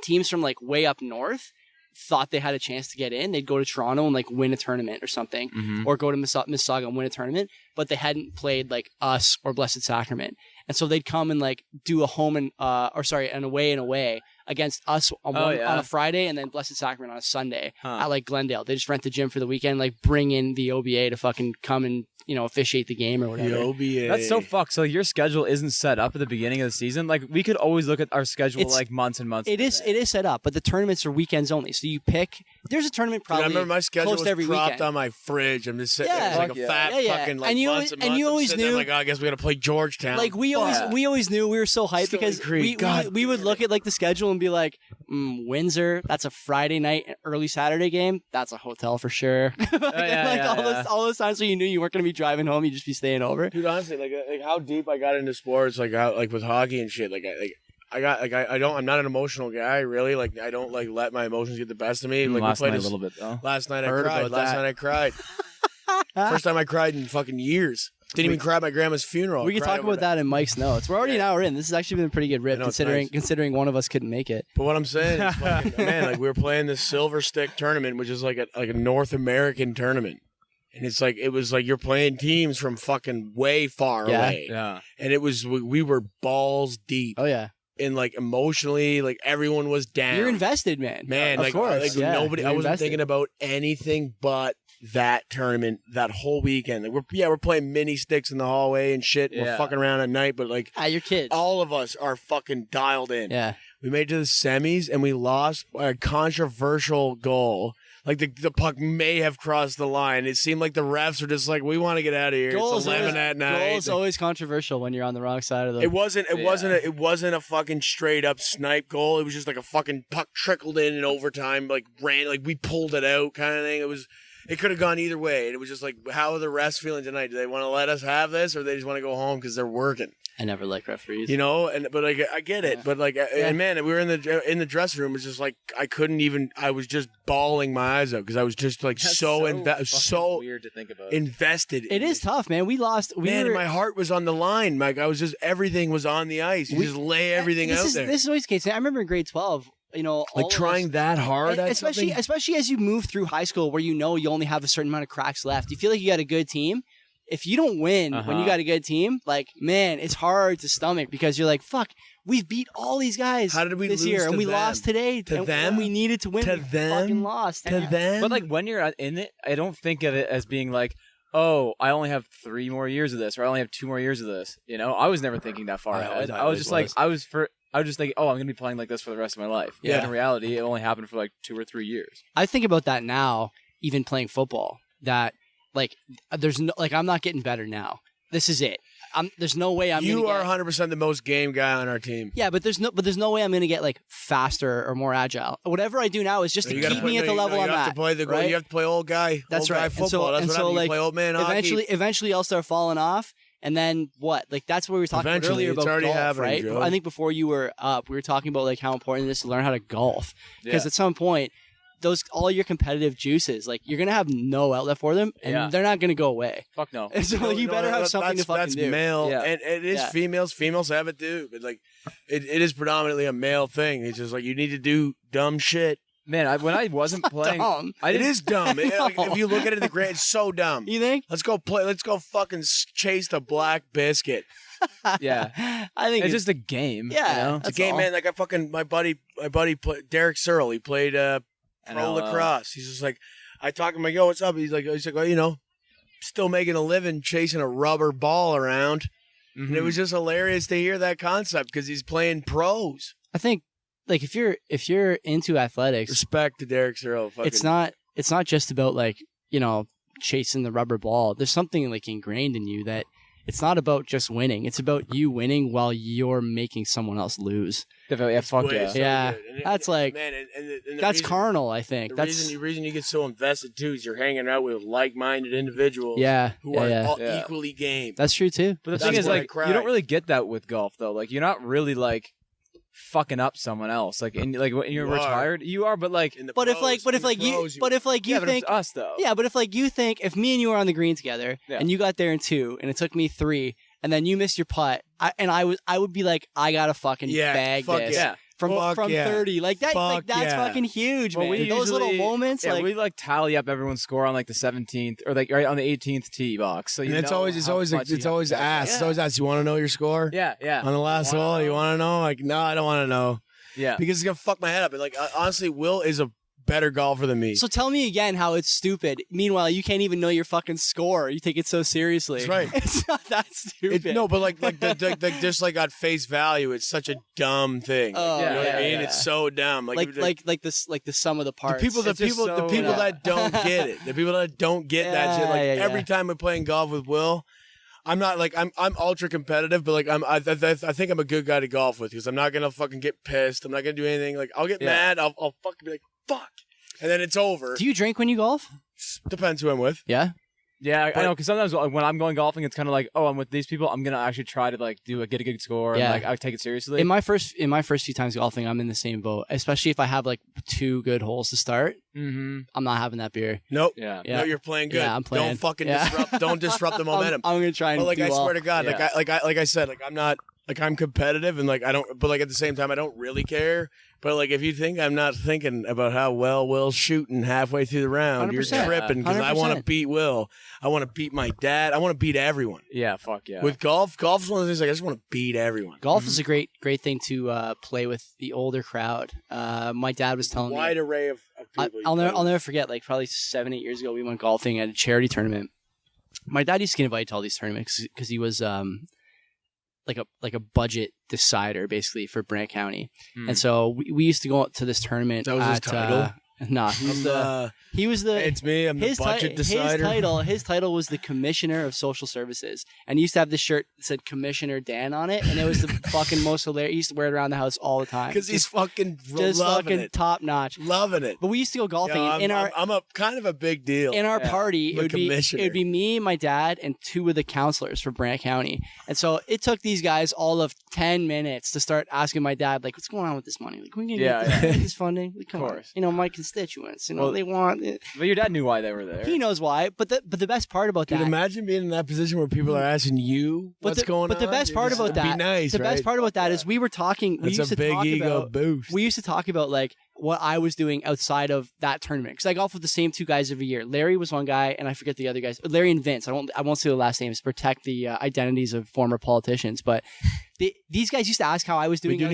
teams from like way up north thought they had a chance to get in. They'd go to Toronto and like win a tournament or something, or go to Mississauga and win a tournament, but they hadn't played like us or Blessed Sacrament. And so they'd come and like do a home and an away and away against us on a Friday and then Blessed Sacrament on a Sunday at like Glendale. They just rent the gym for the weekend, like bring in the OBA to fucking come and, officiate the game or whatever. The OBA. That's so fucked. So your schedule isn't set up at the beginning of the season. Like we could always look at our schedule It's- like months and months. It is set up, but the tournaments are weekends only. So you pick. There's a tournament Dude, probably I remember my schedule close was to every propped weekend. on my fridge. I'm just sitting there. It's Yeah. like a fat Yeah. fucking like And you months always- and and months. you I'm always sitting there knew- like, oh, I guess we got to play Georgetown. Like we always knew we were so hyped Silly because Creek, we God. would look at like the schedule and be like, Windsor, that's a Friday night, early Saturday game. That's a hotel for sure. All those times when you knew you weren't going to be driving home, you'd just be staying over. Dude, honestly, like how deep I got into sports, like how, like with hockey and shit, I'm not an emotional guy, really. Like I don't like let my emotions get the best of me. Like last we played night a this- little bit though. Last night I Heard cried. about Last that. night I cried. First time I cried in fucking years. Didn't even cry at my grandma's funeral. We I can cried talk over about that in Mike's notes. We're already an hour in. This has actually been a pretty good rip, I know, it's considering one of us couldn't make it. But what I'm saying is, fucking, man, like we were playing this Silver Stick tournament, which is like a North American tournament, and it's like it was like you're playing teams from fucking way far Yeah. away, Yeah. and it was we were balls deep, Oh yeah, and like emotionally, like everyone was down. you're invested, man. Man, of like, course, like yeah, nobody. you're I wasn't invested. thinking about anything but that tournament that whole weekend. Like we're playing mini sticks in the hallway and shit. We're Yeah. fucking around at night, but like Your kids. all of us are fucking dialed in. Yeah. We made it to the semis and we lost by a controversial goal. Like the puck may have crossed the line. It seemed like the refs were just like, we want to get out of here. It's 11 at night. Goal is always controversial when you're on the wrong side of the. It wasn't a fucking straight up snipe goal. It was just like a fucking puck trickled in overtime, like we pulled it out kind of thing. It could have gone either way. And it was just like, how are the refs feeling tonight? Do they want to let us have this, or they just want to go home because they're working? I never like referees. You know, but like I get it, but like, and man, we were in the dressing room. It was just like I couldn't even. I was just bawling my eyes out because I was just like so weird to think about. Invested. It is tough, man. We lost. My heart was on the line. Like I was just everything was on the ice. You just lay everything out there. This is always the case. I remember in grade 12. You know, like trying that hard, especially as you move through high school, where you know you only have a certain amount of cracks left. You feel like you got a good team. If you don't win when you got a good team, like, man, it's hard to stomach because you're like, fuck, we've beat all these guys this year, and we lost today. To them? We needed to win. To we them? fucking lost. To them? But like when you're in it, I don't think of it as being like, oh, I only have 3 more years of this, or I only have 2 more years of this. You know, I was never thinking that far ahead. I was just thinking, oh, I'm gonna be playing like this for the rest of my life. Yeah. But in reality, it only happened for like 2 or 3 years. I think about that now, even playing football. That like, there's no like, I'm not getting better now. This is it. There's no way I'm. You are 100% the most game guy on our team. Yeah, but there's no way I'm gonna get like faster or more agile. Whatever I do now is just to keep me at the level I'm at. Right? You have to play old guy. That's old right. Guy football. That's what happens. You play old man hockey. Eventually, I'll start falling off. And then what? Like, that's what we were talking about earlier about golf, right? Joe. I think before you were up, we were talking about like how important it is to learn how to golf. Because at some point, all your competitive juices, like, you're gonna have no outlet for them, and they're not gonna go away. Fuck no. And so you better have something to fucking do. That's male, and it is females. Females have it too, but like, it is predominantly a male thing. It's just like you need to do dumb shit. Man, when I wasn't playing, it is dumb. Like, if you look at it in the grand, it's so dumb. You think? Let's go play. Let's go fucking chase the black biscuit. Yeah, I think it's just a game. Yeah, you know? It's a game, man. Like my buddy Derek Searle. He played pro lacrosse. He's just like, I talk to him, like, yo, what's up? He's like, well, you know, still making a living chasing a rubber ball around. Mm-hmm. And it was just hilarious to hear that concept because he's playing pros. I think, like, if you're into athletics, respect to Derek Searle. It's not just about, like, you know, chasing the rubber ball. There's something like ingrained in you that it's not about just winning. It's about you winning while you're making someone else lose. Yeah, fuck yeah. So yeah, that's like, man, and that's carnal, I think. The reason you get so invested, too, is you're hanging out with like-minded individuals who are equally game. That's true, too. But the thing is, like, you don't really get that with golf, though. Like, you're not really, like, fucking up someone else. Like, when you're retired, you are, but like, but if you think it's us though. Yeah, but if you think if me and you were on the green together and you got there in 2 and it took me 3 and then you missed your putt, I would be like, I gotta fucking bag this. Yeah. From 30, like that, that's fucking huge, man. Those little moments, we like tally up everyone's score on like the 17th or like right on the 18th tee box. So it's always asked. It's always asked. You want to know your score? Yeah. On the last hole, you want to know? Like, no, I don't want to know. Yeah, because it's gonna fuck my head up. And like, honestly, Will is a better golfer than me. So tell me again how it's stupid. Meanwhile, you can't even know your fucking score. You take it so seriously. That's right. It's not that stupid. No, but like just like at face value, it's such a dumb thing. Oh, you know what I mean? It's so dumb. Like the sum of the parts. The people that don't get it. The people that don't get that shit. Like every time I'm playing golf with Will, I'm not like I'm ultra competitive, but like I think I'm a good guy to golf with because I'm not gonna fucking get pissed. I'm not gonna do anything. Like I'll get mad. I'll fucking be like, fuck. And then it's over. Do you drink when you golf? Depends who I'm with. Yeah. Yeah, I know, because sometimes when I'm going golfing, it's kind of like, oh, I'm with these people. I'm gonna actually try to like get a good score. And, like I take it seriously. In my first few times golfing, I'm in the same boat. Especially if I have like 2 good holes to start. Mm-hmm. I'm not having that beer. Nope. Yeah. No, you're playing good. Yeah, I'm playing. Don't fucking disrupt. Don't disrupt the momentum. I'm gonna try and. But like do I well. swear to God, like I said, like I'm not. Like I'm competitive and like I don't, but like at the same time I don't really care. But like if you think I'm not thinking about how well Will's shooting halfway through the round, 100%. you're tripping because I want to beat Will. I want to beat my dad. I want to beat everyone. Yeah, fuck yeah. With golf is one of the things like I just want to beat everyone. Golf is a great thing to play with the older crowd. My dad was telling me wide array of people. I'll never forget. Like probably 7-8 years ago, we went golfing at a charity tournament. My dad used to get invited to all these tournaments because he was like a budget decider basically for Brant County. And so we used to go to this tournament. That was his title? Nah, he was the. He was the. It's me. I'm the budget decider. His title was the Commissioner of Social Services, and he used to have this shirt that said Commissioner Dan on it, and it was the fucking most hilarious. He used to wear it around the house all the time Because he's fucking just loving fucking it. top notch. Loving it. But we used to go golfing Yo, in our. I'm a kind of a big deal. In our party, I'm a commissioner. it would be me, my dad, and 2 of the counselors for Brant County. And so it took these guys all of 10 minutes to start asking my dad, like, what's going on with this money? Like, can we get this funding? Like, come on. course. You know, my constituents, you know, they want it. But your dad knew why they were there. He knows why. But the best part about Dude, that. imagine being in that position where people are asking you what's going on. But the best part about that, be nice, the right? best part about that is we were talking. We That's used a to big talk ego about, boost. We used to talk about like what I was doing outside of that tournament because I golf with the same 2 guys every year. Larry was one guy, and I forget the other guys. Larry and Vince. I won't say the last names. Protect the identities of former politicians. But these guys used to ask how I was doing. We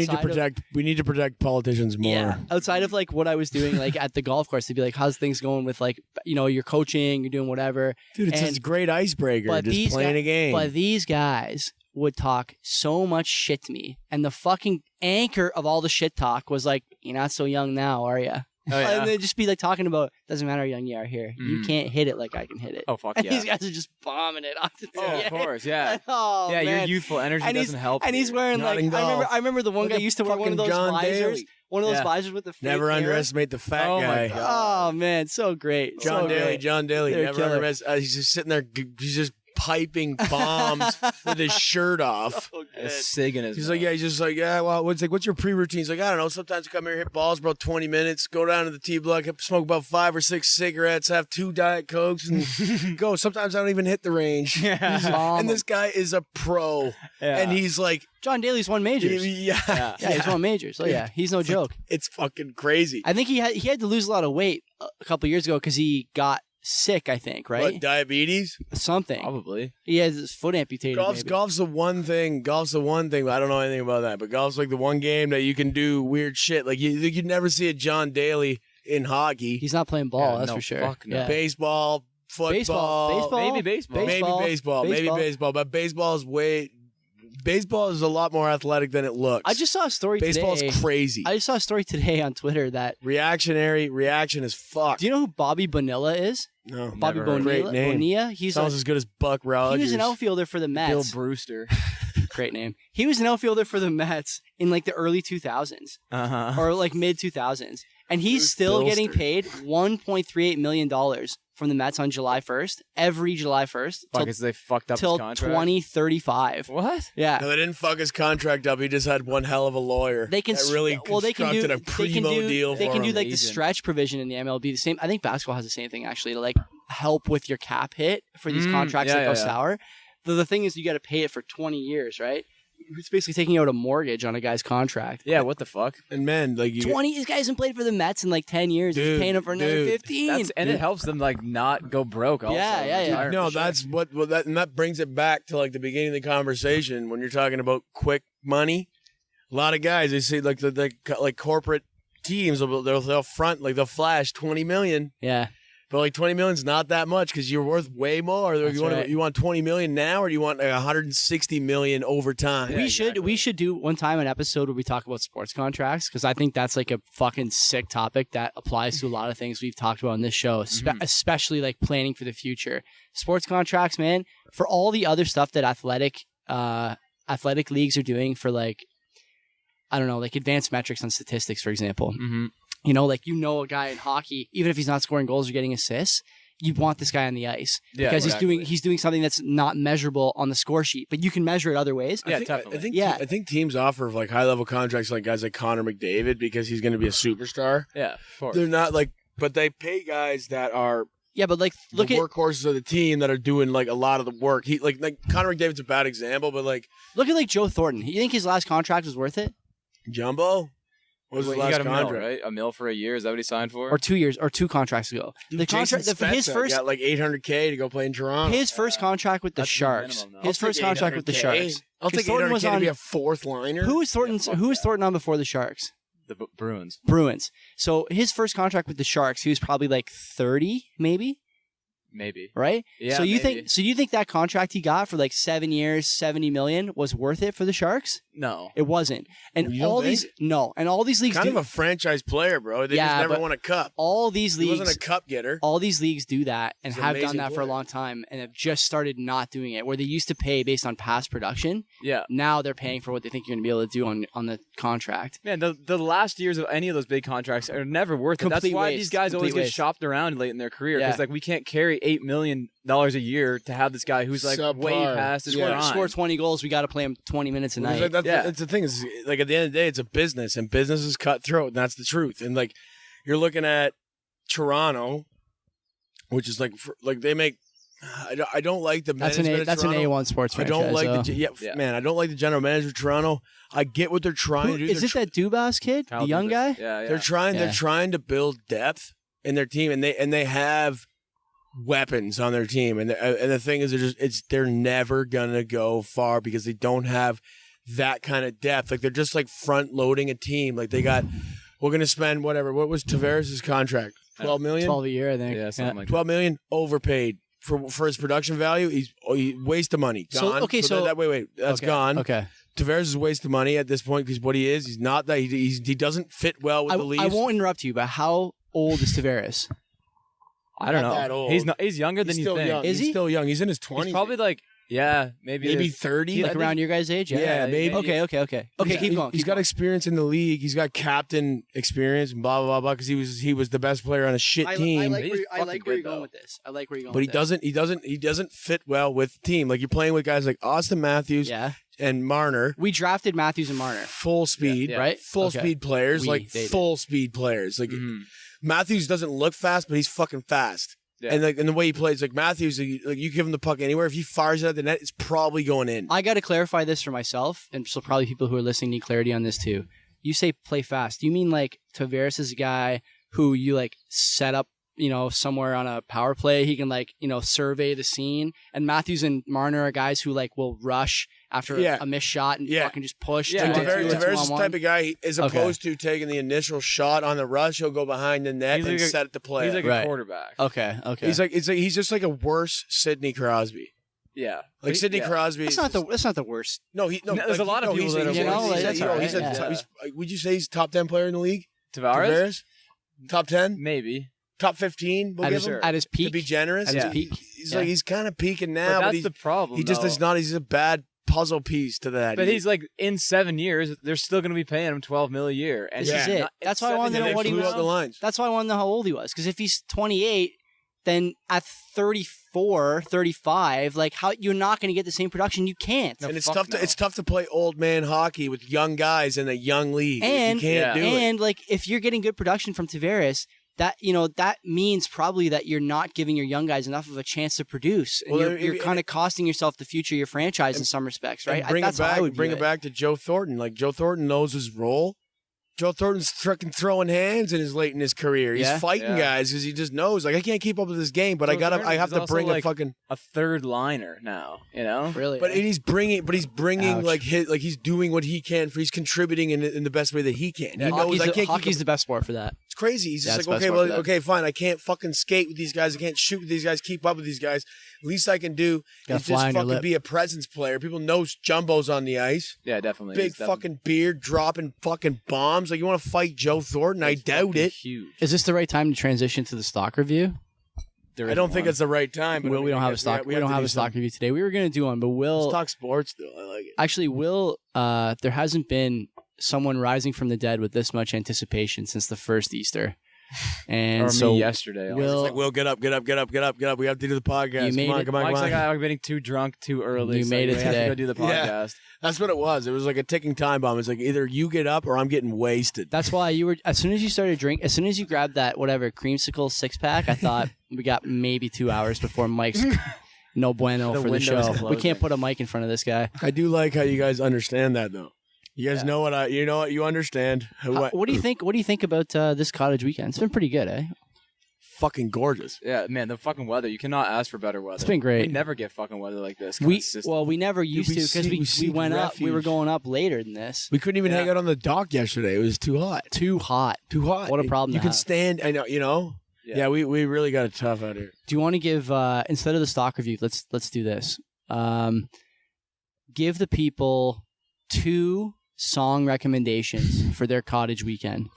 need to protect politicians more. Yeah, outside of like what I was doing, like at the golf course, they'd be like, "How's things going with like you're coaching, you're doing whatever." Dude, it's a great icebreaker. Just playing a game. But these guys would talk so much shit to me, and the fucking anchor of all the shit talk was like, "You're not so young now, are you?" Oh, yeah. And they'd just be like talking about, "Doesn't matter how young you are here. You can't hit it like I can hit it." Oh, fuck and yeah. these guys are just bombing it off the tee. Oh, of course, yeah. Oh, yeah, man. your youthful energy And doesn't help. And he's here. wearing Not like in golf. I remember the one Look guy at used to wear one of those fucking John visors. Daly. One of those Yeah. visors with the fake Never hair. underestimate the fat Oh, guy. my God. Oh man, so great. John so Daly. great. John Daly. They're Never killer. underestimate. He's just sitting there. He's just piping bombs with his shirt off. So A good. sig in his He's mouth. like, he's just like, well, what's your pre-routine? He's like, I don't know. Sometimes I come here, hit balls for about 20 minutes, go down to the tee block, smoke about 5 or 6 cigarettes, have 2 Diet Cokes, and go. Sometimes I don't even hit the range. Bomb And this guy is a pro, and he's like, John Daly's won majors. yeah, Yeah, he's won majors. So yeah, he's no joke. it's fucking crazy. I think he had to lose a lot of weight a couple years ago because he got sick. I think right. What, diabetes? Something. Probably. He has his foot amputated. maybe. Golf's the one thing. But I don't know anything about that. But golf's like the one game that you can do weird shit. Like you'd never see a John Daly in hockey. He's not playing ball. Yeah, that's no, for sure. fuck no. Yeah. Baseball, football, Maybe baseball. maybe baseball. But baseball is a lot more athletic than it looks. I just saw a story Baseball's today. crazy. I just saw a story today on Twitter that. Reaction is fucked. Do you know who Bobby Bonilla is? No, Bobby Never heard. Great name. Bonilla. He's sounds as good as Buck Rogers. he was an outfielder for the Mets. Bill Brewster. Great name. He was an outfielder for the Mets in like the early 2000s Uh-huh. or like mid 2000s, and he's Bruce still Bilster. getting paid $1.38 million from the Mets on July 1st, every July 1st Fuck, because they fucked up till his contract. 2035. What? Yeah. No, they didn't fuck his contract up. He just had one hell of a lawyer. They can that really they can do constructed a primo deal They for can do him. like the Agent. stretch provision in the MLB. The same. I think basketball has the same thing actually to like help with your cap hit for these contracts that go sour. The thing is, you got to pay it for 20 years, right? It's basically taking out a mortgage on a guy's contract. Yeah, what the fuck? And man, like you, 20. This guy hasn't played for the Mets in like 10 years. He's Dude, paying him for another dude. 15. And it helps them like not go broke. Also. Yeah. Retire no, for sure. that's and that brings it back to like the beginning of the conversation when you're talking about quick money. A lot of guys, they see like like corporate teams, they'll front like they'll flash 20 million. Yeah. But like 20 million is not that much because you're worth way more. That's right. You want 20 million now, or do you want like 160 million over time? Yeah, We should do one time an episode where we talk about sports contracts because I think that's like a fucking sick topic that applies to a lot of things we've talked about on this show, especially like planning for the future. Sports contracts, man, for all the other stuff that athletic leagues are doing for like, I don't know, like advanced metrics on statistics, for example. Mm-hmm. You know, like a guy in hockey, even if he's not scoring goals or getting assists, you want this guy on the ice because he's doing something that's not measurable on the score sheet, but you can measure it other ways. Yeah, I definitely. I think teams offer like high level contracts like guys like Connor McDavid because he's going to be a superstar. Yeah, of course. They're not like, but they pay guys that are Yeah, but like look the at workhorses of the team that are doing like a lot of the work. He like Connor McDavid's a bad example, but like like Joe Thornton. You think his last contract was worth it? Jumbo. What was his He last got a contract? mil, right? A mil for a year. Is that what he signed for? Or 2 years or 2 contracts ago. The contract Jason his Spezza first got like $800K to go play in Toronto. his first contract with the That's the Sharks. minimum, though. His first contract with the Sharks. I'll 'Cause take Thornton $800K was to on- be a fourth liner. Who was Thornton on before the Sharks? The Bruins. Bruins. So his first contract with the Sharks, he was probably like 30, maybe. Maybe. right? Yeah, So you maybe. think that contract he got for like 7 years, 70 million was worth it for the Sharks? No. It wasn't. And You don't all think? these and all these leagues Kind do of a franchise player, bro. They Yeah, just never but won a cup. all these He leagues wasn't a cup getter. all these leagues do that and He's an have done amazing that for a player. long time and have just started not doing it where they used to pay based on past production. Yeah. Now they're paying for what they think you're going to be able to do on the contract. Man, the last years of any of those big contracts are never worth it. That's Complete why waste. these guys always Complete get waste. shopped around late in their career Yeah. because like we can't carry $8 million a year to have this guy who's like way Subpar. past his Yeah. prime. Score 20 goals, we got to play him 20 minutes a night. That's the thing is, like, at the end of the day, it's a business, and business is cutthroat, and that's the truth. And like, you're looking at Toronto, which is like they make. I don't like the That's management an of Toronto. A1 sports I franchise. don't like though. Yeah. man. I don't like the general manager of Toronto. I get what they're trying Who, to do. is it that Dubas kid, Kyle the young Dubas. guy? Yeah, yeah. They're trying. Yeah. They're trying to build depth in their team, and they have weapons on their team. And the thing is, they're never gonna go far because they don't have that kind of depth. Like they're just like front loading a team. Like they got, we're gonna spend whatever. What was Tavares' contract? 12 million. 12 a year, I think. Yeah, something like that. 12 million overpaid for his production value. He's waste of money. So- Gone. okay, so- wait, that's Okay, gone. Okay. Tavares is a waste of money at this point because what he is, he's not that. He doesn't fit well with the Leafs. I won't interrupt you, but how old is Tavares? I don't Not know. that old. He's younger than He's you still think. young. Is He's he? still young. He's in his 20s. He's probably like maybe maybe his- 30. Like around your guys' age? Yeah, maybe. Okay. Okay, keep going. He's got experience in the league. He's got captain experience and blah blah blah because he was the best player on a shit team. I like He's where fucking you're good, going though. with this. I like where you're going but with he doesn't fit well with the team. Like you're playing with guys like Austin Matthews this. Yeah. and Marner, We drafted Matthews and Marner. full speed, Yeah. Right? full Okay. speed players, They like did. full speed players. Like Mhm. Matthews doesn't look fast, but he's fucking fast. Yeah. And the way he plays, like Matthews, like you give him the puck anywhere, if he fires it at the net, it's probably going in. I got to clarify this for myself, and so probably people who are listening need clarity on this too. You say play fast. Do you mean like Tavares is a guy who you like set up, somewhere on a power play? He can like, survey the scene. And Matthews and Marner are guys who like will rush after Yeah. a missed shot and Yeah. fucking just push. Yeah, Like 2-on-2 or Tavares is the 2-on-1. type of guy, as Okay. opposed to taking the initial shot on the rush, he'll go behind the net He's and like a- set it to play. He's like Right. a quarterback. Okay. He's just like a worse Sidney Crosby. Yeah. Like Sidney yeah. Crosby. That's not the worst. There's a lot of people that are You know, like, that's all right, he's a, yeah. would you say he's top 10 player in the league? Tavares? Top 10? Maybe. Top 15? We'll At give his, him? at his To peak. be generous? At Yeah. his peak. He's kind of peaking But now, but, that's the problem. he just though. is not. He's a bad puzzle piece to that. But he's like in 7 years, they're still going to be paying him $12 million a year. And This he's is it. not- That's it's why I wanted to 7 know years what he flew was- out the lines. That's why I want to know how old he was. Because if he's 28, then at 34, 35, like how you're not going to get the same production. You can't. And it's fuck tough no. it's tough to play old man hockey with young guys in a young league. And- you can't do it. And like if you're getting good production from Tavares, that that means probably that you're not giving your young guys enough of a chance to produce, and Well, you're kind of costing yourself the future of your franchise in some respects, right? And bring That's it back. how I would Bring view it back to Joe Thornton. Like Joe Thornton knows his role. Joe Thornton's fucking throwing hands in his late in his career. He's Yeah? fighting Yeah. guys because he just knows. Like I can't keep up with this game, but Joe I have Thornton is to also, bring like, a fucking. a third liner now, you know? Really. But he's bringing Ouch. like he's doing what he can for. He's contributing in the best way that he can. He knows hockey's, I can't. hockey's keep the best sport for that. It's crazy. He's Yeah, just it's like, best okay, sport well, for that. okay, fine. I can't fucking skate with these guys. I can't shoot with these guys. Keep up with these guys. Least I can do Gotta is fly just on your fucking lip. be a presence player. People know Jumbo's on the ice. Yeah, definitely. Big He's definitely- fucking beard, dropping fucking bombs. Like you want to fight Joe Thornton? I he's doubt fucking it. Huge. Is this the right time to transition to the stock review? I don't think it's the right time. But Will, I we mean, don't I have a guess stock. We have don't to have do a stock something. review today. We were going to do one, but Let's Will talk sports though. I like it. actually Will. There hasn't been someone rising from the dead with this much anticipation since the first Easter, and Or so me yesterday. Will- It's like, Will, get up. We have to do the podcast. You made Come on, it. come on, Mike's come on. like, I'm getting too drunk too early. You so made it we have today. to go do the Yeah. podcast. That's what it was. It was like a ticking time bomb. It's like either you get up or I'm getting wasted. that's why you were. As soon as you started drink, as soon as you grabbed that whatever creamsicle 6-pack, I thought we got maybe 2 hours before Mike's no bueno The for the window's show. We closing. can't put a mic in front of this guy. I do like how you guys understand that though. You guys Yeah. know what you understand. What do you think? What do you think about this cottage weekend? It's been pretty good, eh? Fucking gorgeous. Yeah, man, the fucking weather. You cannot ask for better weather. It's been great. We never get fucking weather like this. We consistently. never used we to because see- we we seek went up. We were refuge. going up later than this. We couldn't even Yeah. hang out on the dock yesterday. It was too hot. Too hot. Too hot. What a problem You to can have. stand. I know. You know. Yeah, we really got it tough out here. Do you want to give instead of the stock review? Let's do this. Give the people 2 song recommendations for their cottage weekend.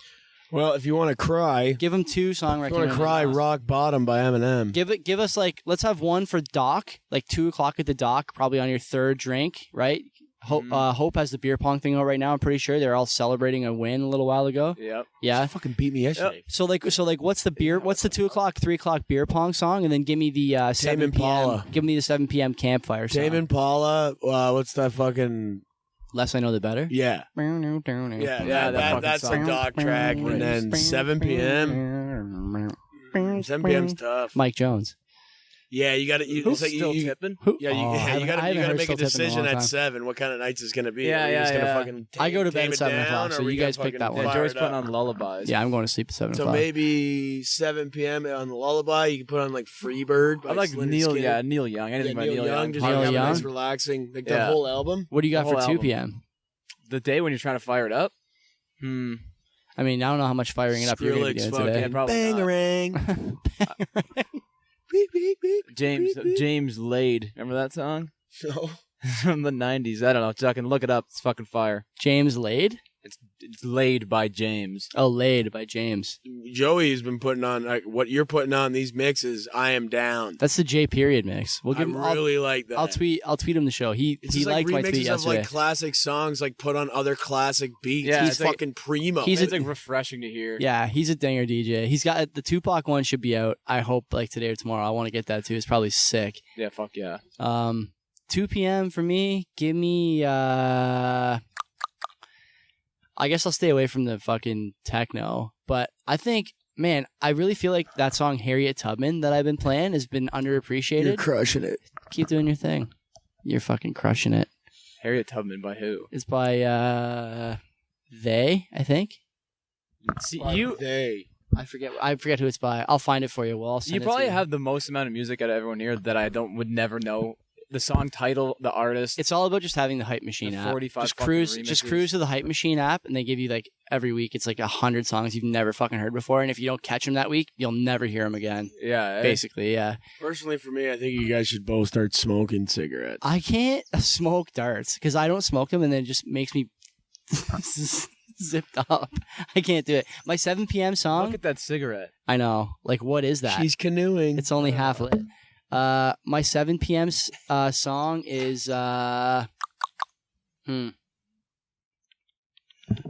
Well, if you want to cry, Give them 2 song if you want recommendations. to cry, Rock Bottom by Eminem. Give us let's have one for Doc, 2:00 at the Dock, probably on your 3rd drink, right? Hope has the beer pong thing on right now. I'm pretty sure they're all celebrating a win a little while ago. Yep. Yeah. Fucking beat me yesterday. So what's the 2:00, 3:00 beer pong song, and then give me the 7 Impala. p.m. Give me the 7 p.m. campfire song. Tame Impala. What's that fucking? Less I know, the better. Yeah. Yeah, that that's fucking a Doc track, and then 7 p.m. 7 p.m.'s tough. Mike Jones. Yeah, you got to. Who's still tipping? Yeah, you got to make a decision at 7. What kind of nights it's gonna be? Yeah, Are you just yeah, gonna yeah. fucking I go to bed tame at it 7 down, o'clock, or so we you gonna guys pick fucking that one. Yeah, fire Joey's it putting up? on lullabies. Yeah, I'm going to sleep at 7 So o'clock. maybe 7 p.m. on the lullaby. You can put on like Freebird. By I like Lynyrd Neil. Skynyrd. Yeah, Neil Young. Yeah, Anything by Neil Neil Young. Young. Just Neil have a nice Young? relaxing, like the Yeah. whole album. What do you got The for whole 2 album. p.m.? The day when you're trying to fire it up. I mean, I don't know how much firing it up you're going to be Skrillex doing today. Yeah, probably not. Bangarang. James Laid. Remember that song? No. From the 90s. I don't know. I can look it up. It's fucking fire. James Laid? It's Laid by James. Oh, Laid by James. Joey's been putting on what you're putting on these mixes. I am down. That's the J period mix. We'll I give him. really like that. I'll tweet him the show. He It's just like liked my tweet remixes of yesterday. like classic songs, like put on other classic beats. Yeah, He's it's like- fucking primo. He's It's like refreshing to hear. Yeah, he's a dinger DJ. He's got the Tupac one should be out. I hope today or tomorrow. I want to get that too. It's probably sick. Yeah, fuck yeah. 2 p.m. for me. Give me. I guess I'll stay away from the fucking techno, but I think, man, I really feel like that song Harriet Tubman that I've been playing has been underappreciated. You're crushing it. Keep doing your thing. You're fucking crushing it. Harriet Tubman by who? It's by They, I think. See, I forget who it's by. I'll find it for you. Well, I'll send you it probably to have the most amount of music out of everyone here that I would never know. The song title, the artist. It's all about just having the Hype Machine The app. 45 Just fucking cruise remixes. to the Hype Machine app, and they give you every week. It's 100 songs you've never fucking heard before, and if you don't catch them that week, you'll never hear them again. Yeah, Basically, yeah. Personally, for me, I think you guys should both start smoking cigarettes. I can't smoke darts because I don't smoke them, and then it just makes me zipped up. I can't do it. My 7 p.m. song. Look at that cigarette. I know. What is that? She's canoeing. It's only half lit. My 7 p.m. Song is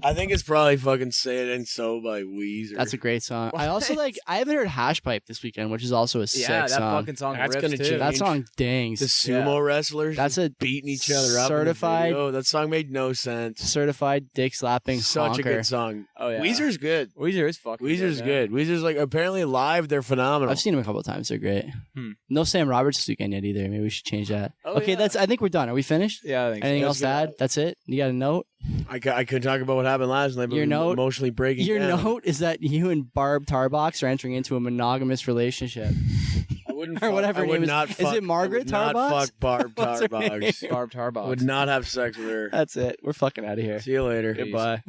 I think it's probably fucking Say It Ain't So by Weezer. That's a great song. I also What? I haven't heard Hash Pipe this weekend, which is also a sick Yeah, that song. fucking song That's rips gonna too. change. That song dings. the sumo wrestlers. That's a beating each other up. certified- Oh, that song made no sense. certified dick slapping Such honker. a good song. Oh yeah. Weezer's good. Weezer is fucking Weezer's man. good. Weezer's apparently live. They're phenomenal. I've seen him a couple of times. They're great. Hmm. No Sam Roberts this weekend yet either. Maybe we should change that. Oh, Okay, yeah. I think we're done. Are we finished? Yeah, I think Anything so. else to add? That's it. You got a note? I could talk about what happened last night, but Your I'm note- emotionally breaking Your down. note is that you and Barb Tarbox are entering into a monogamous relationship. I wouldn't or fuck, whatever I her would name is. not Is fuck, it Margaret I would not Tarbox? fuck Barb What's her Tarbox. name? Barb Tarbox. Would not have sex with her. That's it. We're fucking out of here. See you later. Goodbye.